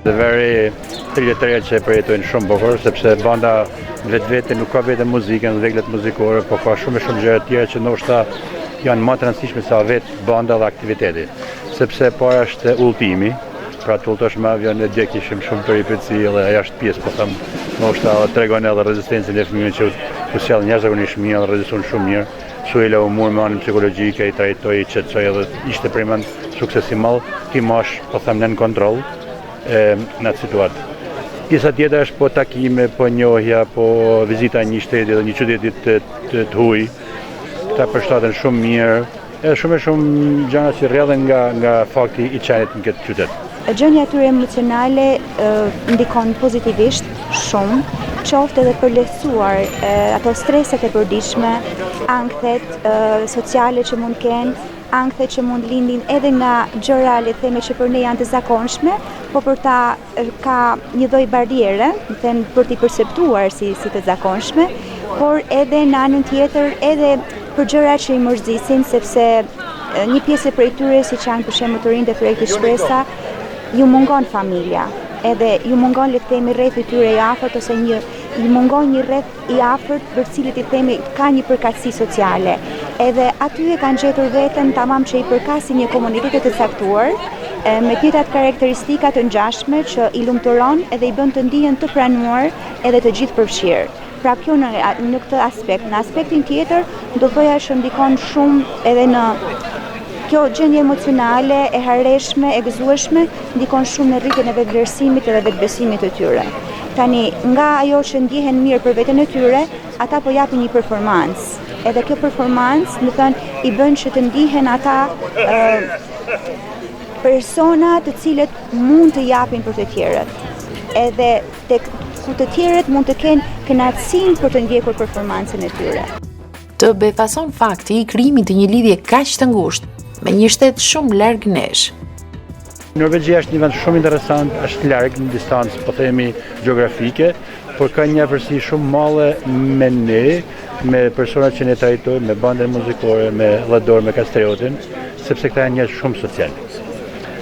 Dhe veri 33 që e përjetojnë shumë bukur, sepse banda vetë nuk ka vetëm muzikën dhe reglet muzikore, po ka shumë gjëra tjera që ndoshta janë më të rëndësishme sa vetë banda dhe aktiviteti. Sepse para është udhëtimi, pra të udhëtosh me avion e dje kishim shumë peripeci dhe ajo është pjesë, po them, ndoshta tregon edhe rezistencën e fëmijëve që u sjell njerëzisht mirë dhe reziston shumë mirë. Suela u mor me anën psikologjike, i trajtoi, qetësoi edhe ishte primand sukses i madh, ti mosh, po them, nën kontroll në atë situatë. Pjesa tjetër është po takime, po njohja, po vizita një shteti dhe një qyteti të huaj. Këta përshtaten shumë mirë, edhe shumë gjëra që rrjedhen nga fakti i qenit në këtë qytet. Gjendja e tyre emocionale ndikon pozitivisht shumë, qoftë edhe për lehtësuar ato streset e përditshme, ankthet sociale që mund kenë, ankthet që mund lindin edhe nga gjëra le të themi që për ne janë të zakonshme, po për ta ka një lloj barriere, për t'i perceptuar si të zakonshme, por edhe në anën tjetër edhe për gjëra që i mërzisin, sepse një pjesë prej tyre, siç janë për shembull të rinjtë e projektit Shpresa, ju mungon familja, edhe ju mungon le të themi rrethi i tyre i afërt ose ju mungon një rreth i afërt për cilët i themi ka një përkatësi sociale. Edhe aty e kanë gjetur veten tamam që i përkasin një komunitete të caktuar, me tjetat karakteristika të ngjashme që i lumturon edhe i bën të ndihen të pranuar edhe të gjithë përfshirë. Pra kjo në këtë aspekt. Në aspektin tjetër, do thoja që ndikon shumë edhe në kjo gjendje emocionale e harreshme, e gëzueshme, ndikon shumë në rritjen e vetëvlerësimit edhe vetbesimit të tyre. Tani, nga ajo që ndjehen mirë për veten e tyre, ata po japin një performancë. Edhe kjo performancë, më thënë, i bën që të ndihen ata persona të cilët mund të japin për të tjerët. Edhe ku të tjerët mund të kenë kënaqësinë për të ndjekur performancën e tyre. Të befason fakti i krijimit të një lidhje kaq të ngushtë me një shtet shumë larg nesh. Norvegjia është një vend shumë interesant, është larg në distancë, po themi gjeografike, por ka një afërsi shumë madhe me ne, me personat që ne trajtojmë, me bandën muzikore, me The Door, me Kastriotin, sepse këta janë njerëz shumë social.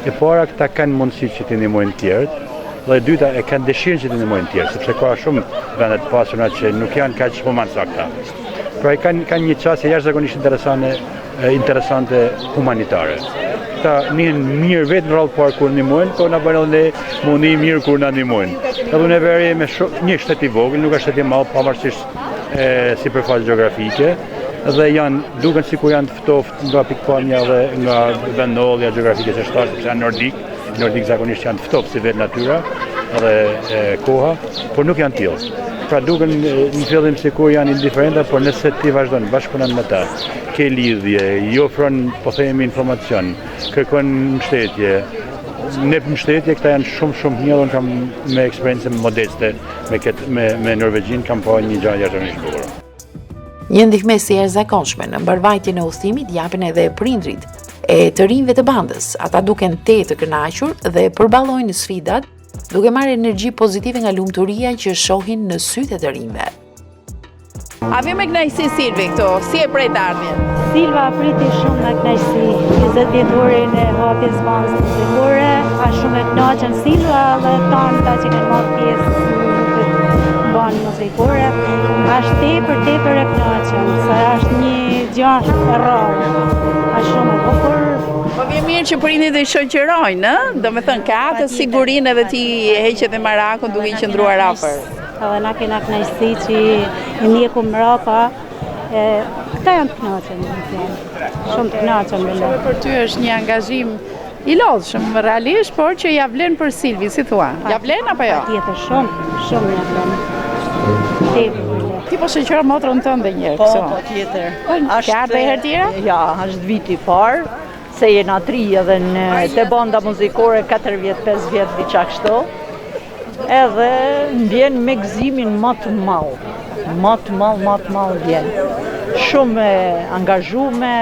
E para këta kanë mundësi që të ndihmojnë të tjerët, dhe e dyta e kanë dëshirën që të ndihmojnë të tjerët, sepse ka shumë vende të pasura që nuk janë kaq human sa këta. Pra kanë një çështje jashtëzakonisht interesante humanitare. Këta njën mirë vetë në rallë parë kur ndihmojnë, po na bën edhe ne mundi mirë kur na ndihmojnë. Edhe unë veri me një shtet i vogël, nuk është shtet i madh pavarësisht sipërfaqe gjeografike, dhe duken sikur janë të ftoftë nga pikpamja dhe nga vendollja gjeografike që shtatë, sepse janë nordik zakonisht janë të ftoftë si vetë natyra, edhe koha, por nuk janë tillë. Pra duken në fillim sikur janë indiferenta, por nëse ti vazhdon bashkëpunon me ta, ke lidhje, i ofron, po themi, informacion, kërkon mbështetje. Në mbështetje këta janë shumë njëllën, kam me eksperiencë modeste me Norvegjin, kam po një gjë jashtëzakonisht bukur. Një ndihmës e jashtëzakonshme në mbarvajtjen e udhëtimit japin edhe prindrit e të rinjve të bandës. Ata duken të kënaqur dhe përballojnë sfidat, duke marrë energji pozitive nga lumturia që shohin në sytë e të rinjve. A vjen me kënaqësi Silvi këtu? Si e pret ardhmjen? Silva priti shumë me kënaqësi 20 vjetorin e hapjes bandës muzikore. A shumë e kënaqen Silva dhe tanë ta që kanë marrë pjesë në bandë muzikore. Është tepër e kënaqen, se është një gjashtë e rrallë. Është shumë e bukur. Po vjen mirë që prindit e shoqërojnë, ë? Domethënë ka atë sigurinë edhe ti heqet e marakun duke i qëndruar afër. Edhe na kena kënaqësi që i mjeku mrapa. Këta janë të kënaqur, shumë të kënaqur me ne. Për ty është një angazhim i lodhshëm realisht, por që ja vlen për Silvi, si thua. Ja vlen apo jo? Patjetër, shumë ja vlen. Ti po shoqëro motrën tënde një herë këtu. Po, tjetër. Ka ardhe herë tjera? Ja, është viti i parë, se jena 3 edhe te banda muzikore 4 vjet, 5 vjet diçka kështu. Edhe vjen me gëzimin më të madh vjen. Shumë angazhume,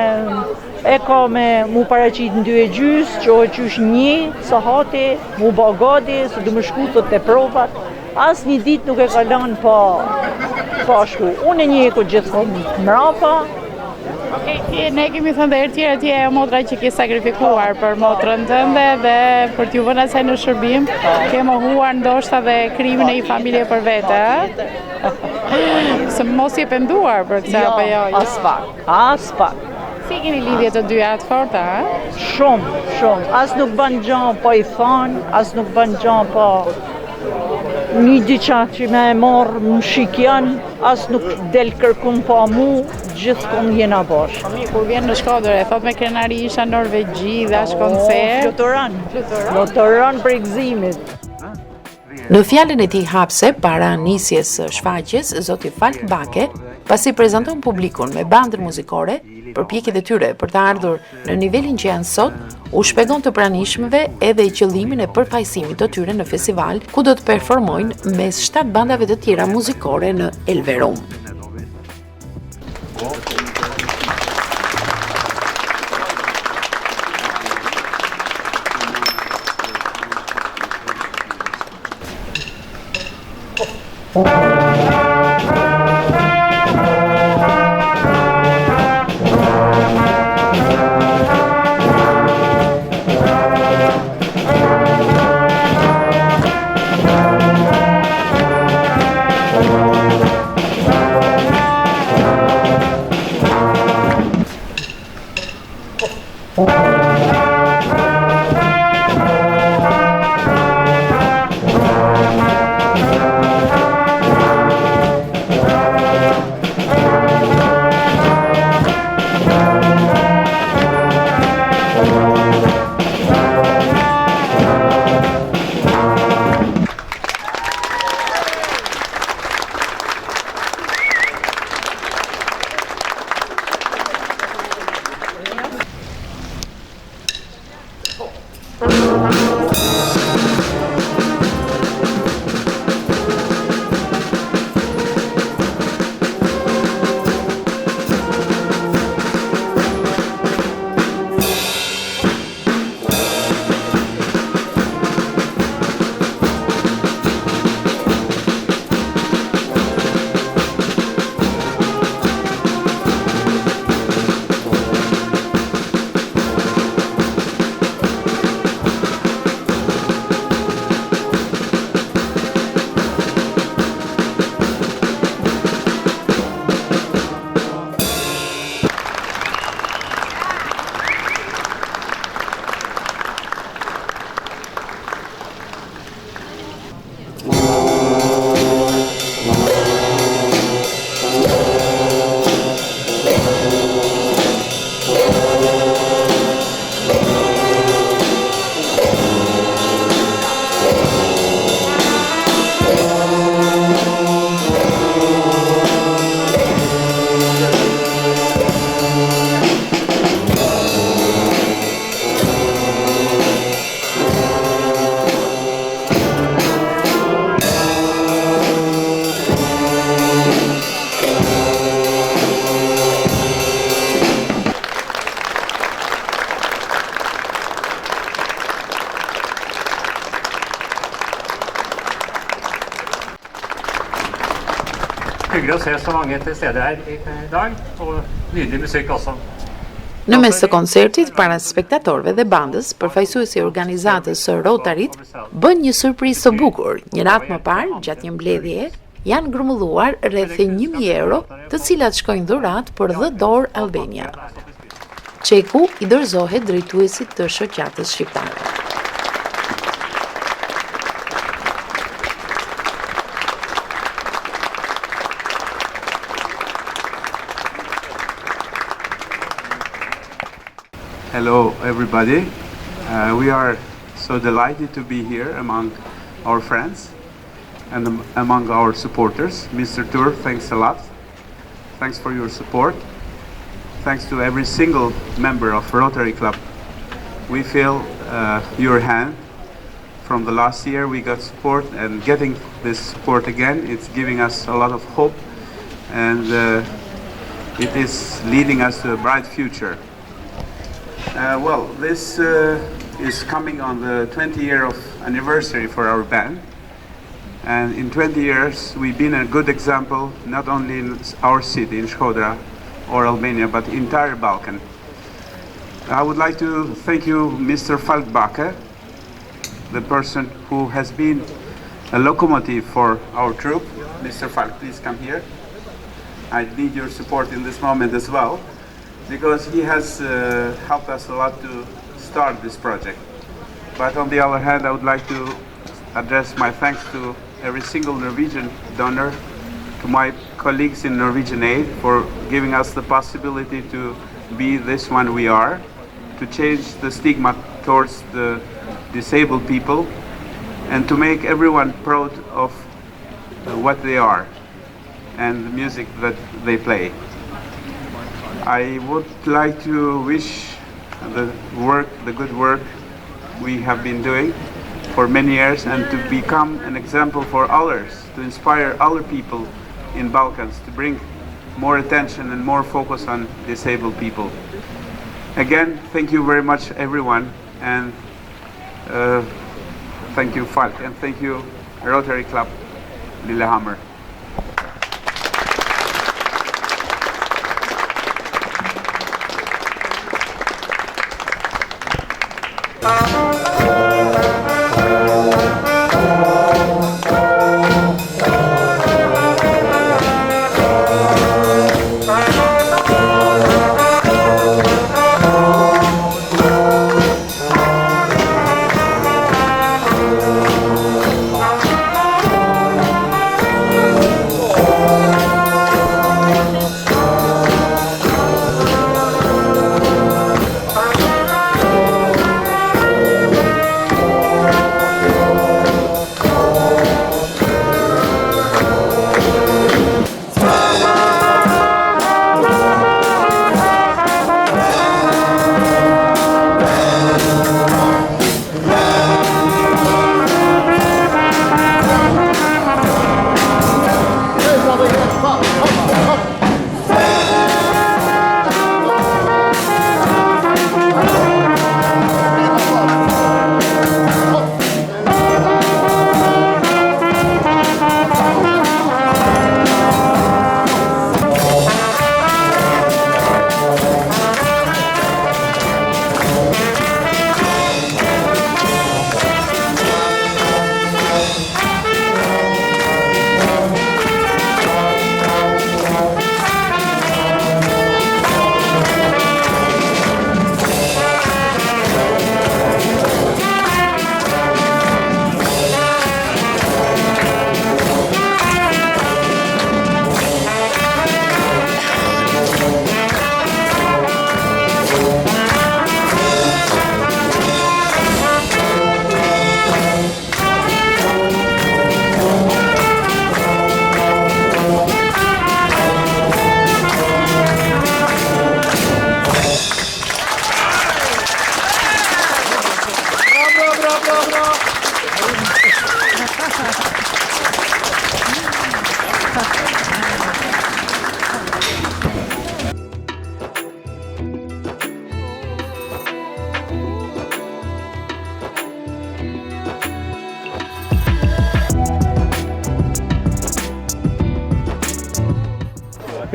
e ka me mu paraqit në 2:30, që o qysh 1, sa hati, mu ba gati, se du më shku të provat. As një dit nuk e kalon pa shku. Unë e një ku gjithmonë mrapa. Ne kemi thënë dhe herë tjera ti e motra që ke sakrifikuar për motrën tënde dhe për t'ju vënë asaj në shërbim, ke mohuar ndoshta dhe krimin e një familje për vete, se mos je penduar për këtë apo jo? As pak. Si keni lidhje të dyja të forta, ha? Shumë. As nuk bën gjë pa i thënë, as nuk bën gjë pa një diqa që me marrë më shikjan, as nuk del kërkun pa mu, gjithë kom jena bosh. Kur vjen në Shkodër, e thot me krenari isha Norvegji dhe ashtë koncert. Fluturon për gëzimit. Në fjalën e tij hapse para nisjes së shfaqjes, zoti Falk Bake, pasi prezanton publikun me bandën muzikore, përpjekjet e tyre për të ardhur në nivelin që janë sot, u shpjegon të pranishmëve edhe qëllimin e përfaqësimit të tyre në festival, ku do të performojnë mes 7 bandave të tjera muzikore në Elverum. Hyggelig å se så mange til stede her i dag, og nydelig musikk også. Në mes të koncertit, para spektatorëve dhe bandës, përfaqësuesi i organizatës së Rotarit bën një surprizë të bukur. Një radhë më parë, gjatë një mbledhjeje, janë grumbulluar rreth 1.000 euro, të cilat shkojnë dhurat për The Door Albania. Çeku i dorëzohet drejtuesit të shoqatës shqiptare. Hello everybody. We are so delighted to be here among our friends and among our supporters. Mr. Tour, thanks a lot. Thanks for your support. Thanks to every single member of Rotary Club. We feel your hand. From the last year we got support, and getting this support again, it's giving us a lot of hope, and it is leading us to a bright future. Well, this is coming on the 20-year anniversary for our band, and in 20 years we've been a good example not only in our city, in Shkodra or Albania, but the entire Balkan. I would like to thank you, Mr. Falkbake, the person who has been a locomotive for our troop. Mr. Falk, please come here. I need your support in this moment as well, because he has helped us a lot to start this project. But on the other hand, I would like to address my thanks to every single Norwegian donor, to my colleagues in Norwegian Aid for giving us the possibility to be this one we are, to change the stigma towards the disabled people, and to make everyone proud of what they are and the music that they play. I would like to wish the good work we have been doing for many years, and to become an example for others, to inspire other people in Balkans to bring more attention and more focus on disabled people. Again, thank you very much everyone, and thank you Falk, and thank you Rotary Club Lillehammer.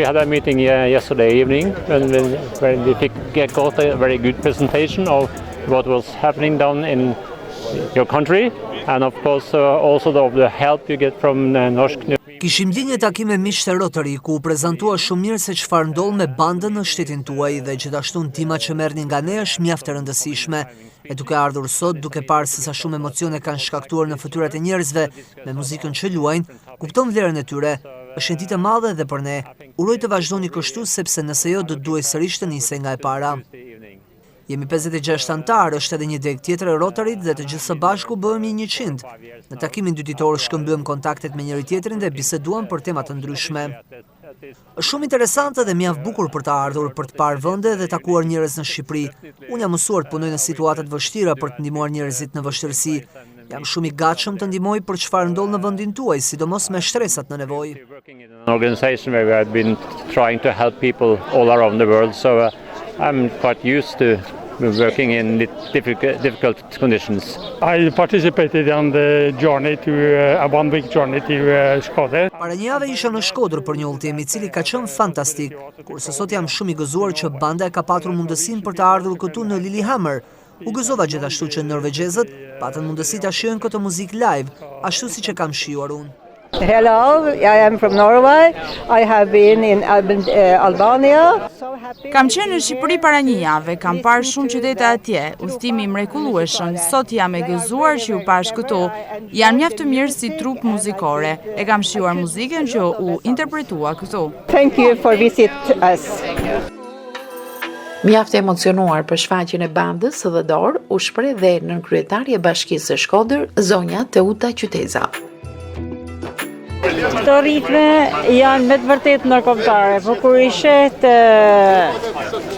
We had a meeting yesterday evening when we got a very good presentation of what was happening down in your country, and of course also of the help you get from Norsk. Kishim linje takime miq të Rotary ku u prezantua shumë mirë se çfarë ndodh me bandën në shtetin tuaj dhe gjithashtu ndihma që merrni nga ne është mjaft e rëndësishme. E duke ardhur sot, duke parë se sa shumë emocione kanë shkaktuar në fytyrat e njerëzve me muzikën që luajnë, kupton vlerën e tyre. Është një ditë e madhe dhe për ne. Uroj të vazhdoni kështu sepse nëse jo do të duhej sërish të nisej nga e para. Jemi 56 antarë, është edhe një deg tjetër e Rotaryt dhe të gjithë së bashku bëhemi 100. Në takimin dyditor shkëmbyllim kontaktet me njëri tjetrin dhe biseduam për tema të ndryshme. Është shumë interesante dhe mjaft bukur për të ardhur, për të parë vende dhe takuar njerëz në Shqipëri. Unë jam mësuar të punoj në situata të vështira për të ndihmuar njerëzit në vështirësi. Jam shumë I gatshëm të ndihmoj për çfarë ndodh në vendin tuaj, sidomos me shtresat në nevojë. An organization where we have been trying to help people all around the world, so I'm quite used to working in difficult conditions. I participated on the journey to a one-week journey to Shkodër. Para një jave isha në Shkodër për një udhëtim I cili ka qenë fantastik, kurse sot jam shumë I gëzuar që banda e ka patur mundësinë për të ardhur këtu në Lillehammer. U gëzova gjithashtu që norvegjezët patën mundësi ta shijojnë këtë muzikë live, ashtu siç e kam shijuar unë. Hello, I am from Norway. I have been in Albania. Kam qenë në Shqipëri para një jave, kam parë shumë qytete atje, udhëtimi I mrekullueshëm, sot jam e gëzuar që ju pash këtu. Janë mjaft të mirë si trup muzikore, e kam shijuar muzikën që u interpretua këtu. Thank you for visit us. Mjaft e emocionuar për shfaqjen e bandës The Door, u shpreh dhe nënkryetari e Bashkisë së Shkodër, zonja Teuta Qyteza. Këto ritme janë me të vërtet ndërkombëtare, por kur I shet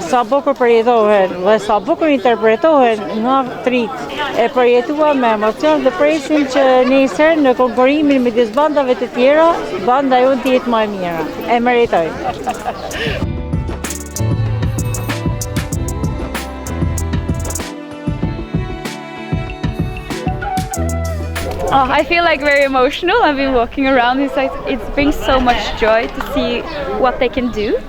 sa bukur përjetohen dhe sa bukur interpretohen në rit e përjetuar me emocion dhe presim që nisër në konkurimin midis bandave të tjera, banda jonë të jetë më e mira. E meritoj. Oh, I feel like very emotional. I've been walking around. It brings so much joy to see what they can do.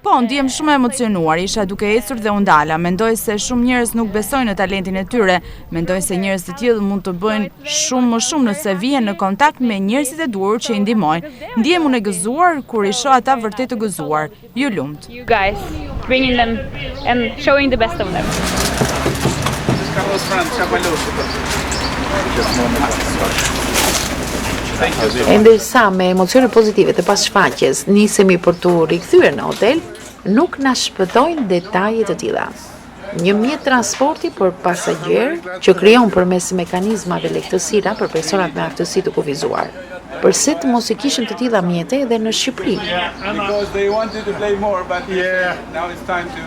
Po, ndihem shumë emocionuar, isha duke ecur dhe u ndala. Mendoj se shumë njerëz nuk besojnë në talentin e tyre. Mendoj se njerëz të tillë mund të bëjnë shumë më shumë nëse vijnë në kontakt me njerëzit e duhur që I ndihmojnë. Ndihem unë e gëzuar kur I shoh ata vërtet të gëzuar. Ju lumt. You guys bringing them and showing the best of them. E ndërsa me emocione pozitive të passhfaqjes nisemi për tu rikthyer në hotel, nuk na shpëtojnë detaje të tilla. Një mjet transporti për pasagjerë që krijon përmes mekanizmave lehtësira për personat me aftësi të kufizuar. Përse të mos I kishin të tilla mjete edhe në Shqipëri? Because they wanted to play more, but now it's time to.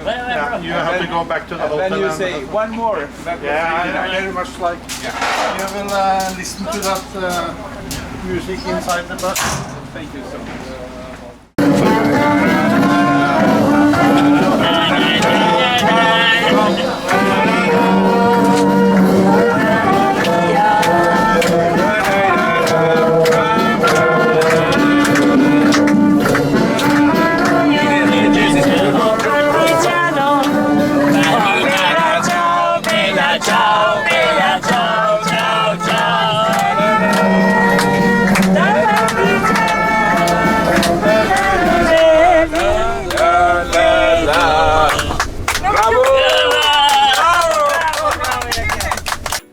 You have to go back to the hotel. Then you say one more. I very much like. You will listen to that music inside the bus. Thank you so much.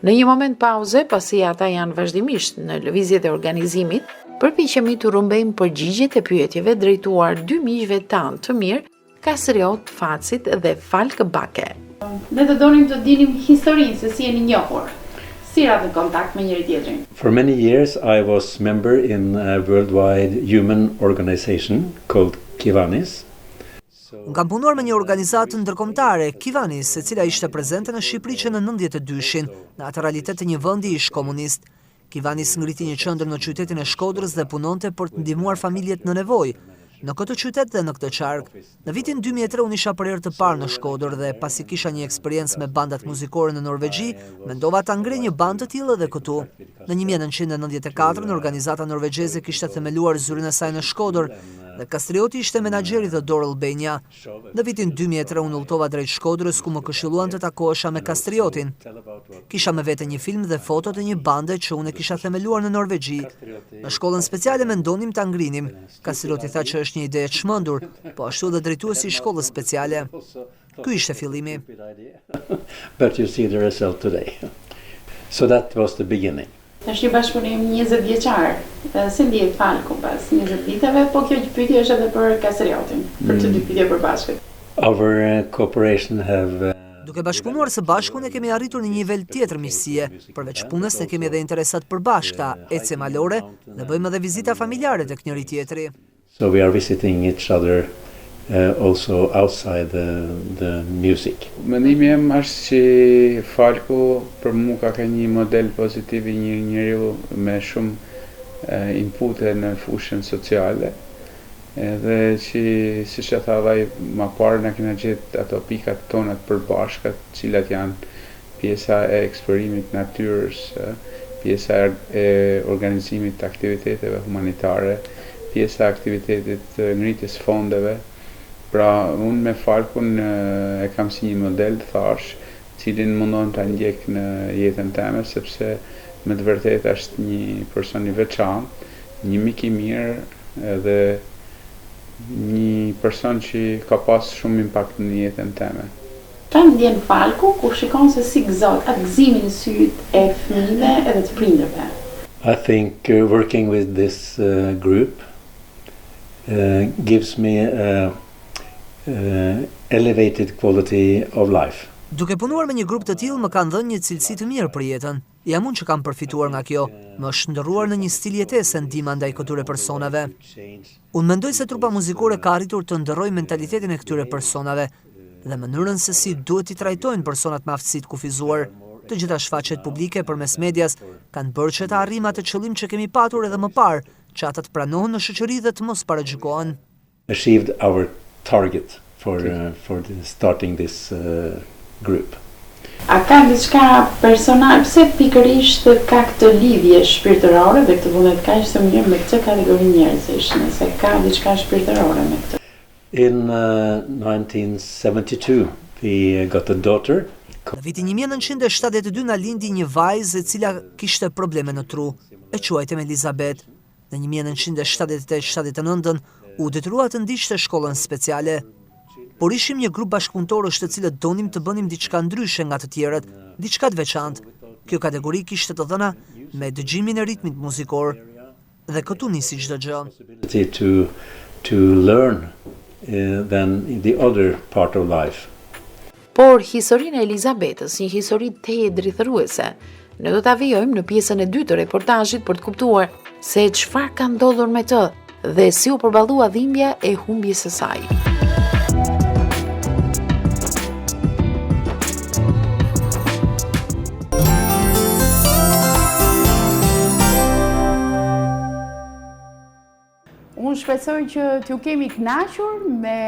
Në një moment pauze, pasi ata janë vazhdimisht në lëvizjet e organizimit, përpiqemi të rumbejmë përgjigjet e pyetjeve drejtuar dy miqve tanë të mirë, Kasriot Facit dhe Falk Bake. Ne të donim të dinim historinë se si jeni njohur. Si radhë kontakt me njëri tjetrin? For many years I was member in a worldwide human organization called Kivanis. Unë kam punuar me një organizatë ndërkombëtare, Kivanis, e cila ishte prezente në Shqipëri që në 92-shin, në atë realitet të një vendi ish komunist. Kivanis ngriti një qendër në qytetin e Shkodrës dhe punonte për të ndihmuar familjet në nevojë. Në këtë qytet dhe në këtë qark. Në vitin 2003 unë isha për herë të parë në Shkodër dhe pasi kisha një eksperiencë me bandat muzikore në Norvegji, mendova ta ngrej një bandë të tillë edhe këtu. Në 1994 në organizata norvegjeze kishte themeluar zyrën e saj në Shkodër dhe Kastrioti ishte menaxheri The Door Albania. Në vitin 2003 unë udhtova drejt Shkodrës ku më këshilluan të takohesha me Kastriotin. Kisha me vete një film dhe foto të një bande që unë kisha themeluar në Norvegji. Në shkollën speciale mendonim ta ngrinim. Kastrioti tha që është një ide e çmendur, po ashtu dhe drejtuesi i shkollës speciale. Ky ishte fillimi. But you see the result today. So that was the beginning. Është një bashkëpunim 20 vjeçar. Si ndihet Falku pas 20 viteve, po kjo pyetje është edhe për Kastriotin, për të dy pyetje përbashkët. Our cooperation have Duke bashkëpunuar së bashku ne kemi arritur në një nivel tjetër miqësie. Përveç punës ne kemi edhe interesat përbashkëta, ecje malore dhe bëjmë edhe vizita familjare tek njëri tjetri. So we are visiting each other also outside the music. Mendimi im është që Falku për mua ka një model pozitiv i një njeriu me shumë inpute në fushën sociale. Edhe që siç e tha ai më parë na kena gjetë ato pikat tona të përbashkët, të cilat janë pjesa e eksplorimit të natyrës, pjesa e organizimit të aktiviteteve humanitare, pjesa e aktivitetit të ngritjes fondeve. Pra, unë me Falkun e kam si një model, thash, cilin mundon të ndjek në jetën time, sepse me të vërtet është një person i veçantë, një mik i mirë edhe një person që ka pas shumë impakt në jetën time. Çfarë ndjen Falku kur shikon se si gëzohet atë gëzimin në syt e fëmijëve edhe të prindërve? I think working with this group gives me elevated quality of life. Duke punuar me një grup të tillë më kanë dhënë një cilësi të mirë për jetën. Jam unë që kam përfituar nga kjo, më është ndërruar në një stil jetese ndihma ndaj këtyre personave. Unë mendoj se trupa muzikore ka arritur të ndërrojë mentalitetin e këtyre personave dhe mënyrën se si duhet i trajtojnë personat me aftësi të kufizuar. Të gjitha shfaqjet publike përmes medias kanë bërë që të arrijmë atë qëllim që kemi patur edhe më parë, që ata të pranohen në shoqëri dhe të mos paragjykohen. Achieved our target for starting this group. A ka diçka personale, pse pikërisht ka këtë lidhje shpirtërore dhe këtë vullnet kaq të mirë me këtë kategori njerëzish, nëse ka diçka shpirtërore me këtë? In 1972 we got a daughter. Në vitin 1972 na lindi një vajzë e cila kishte probleme në tru, e quajtem Elizabeth. Në 1978-79 u detyrua të ndiqte shkollën speciale. Por ishim një grup bashkëpunëtorësh të cilët donim të bënim diçka ndryshe nga të tjerët, diçka të veçantë. Kjo kategori kishte të dhëna me dëgjimin e ritmit muzikor dhe këtu nisi çdo gjë. To learn than the other part of life. Por historinë e Elizabetës, një histori teje drithëruese, ne do ta vijojmë në pjesën e dytë të reportazhit për të kuptuar se çfarë ka ndodhur me të dhe si u përballua dhimbja e humbjes së saj. Unë shpresoj që t'ju kemi kënaqur me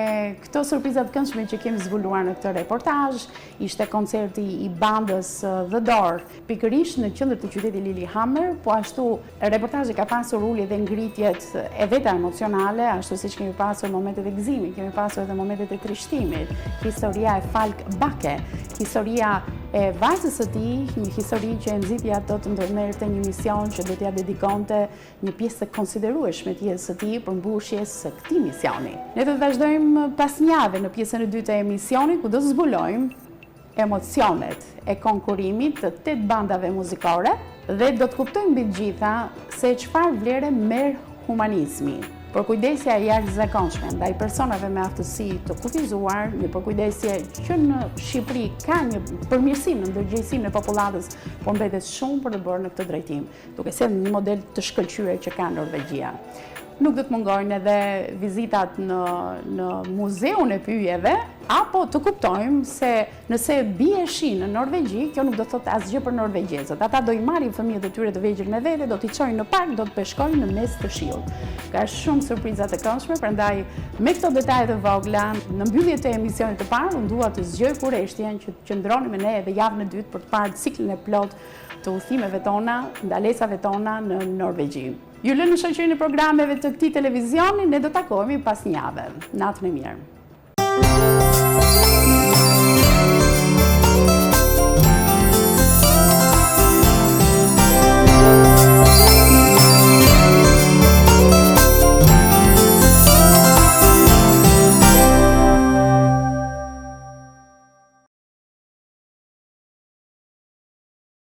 këto surprizat këndshme që kemi zbuluar në këtë reportazh. Ishte koncerti i bandës The Door, pikërisht në qendër të qytetit Lillehammer, po ashtu reportazhi ka pasur ulje dhe ngritjet e veta emocionale, ashtu siç kemi pasur momentet e gëzimit, kemi pasur edhe momentet e trishtimit. Historia e Falk Bakke, historia e vajzës së tij, një histori që e nxiti ato të ndërmerrte një mision që do t'ia dedikonte një pjesë të konsiderueshme të jetës së tij për mbushjes së këtij misioni. Ne do të vazhdojmë pas një jave në pjesën e dytë e emisionit ku do të zbulojmë emocionet e konkurimit të 8 bandave muzikore dhe do të kuptojmë mbi të gjitha se çfarë vlere merr humanizmi. Përkujdesja e jashtëzakonshme ndaj personave me aftësi të kufizuar, një përkujdesje që në Shqipëri ka një përmirësim në ndërgjegjësinë e popullatës, por mbetet shumë për të bërë në këtë drejtim, duke sjellë një model të shkëlqyer që ka Norvegjia. Nuk do të mungojnë edhe vizitat në muzeun e pyjeve, apo të kuptojmë se nëse bie shi në Norvegji, kjo nuk do thotë asgjë për norvegjezët. Ata do i marrin fëmijët e tyre të vegjël me vete, do t'i çojnë në park, do të peshkojnë në mes të shiut. Ka shumë surpriza të këndshme, prandaj me këto detaje të vogla, në mbyllje të emisionit të parë, unë dua të zgjoj kurreshtjen që të qëndroni me ne edhe javën e dytë për të parë ciklin e plot të udhëtimeve tona, ndalesave tona në Norvegji. Ju lë në shoqërinë e programeve të këtij televizioni, ne do takohemi pas një jave. Natën e mirë.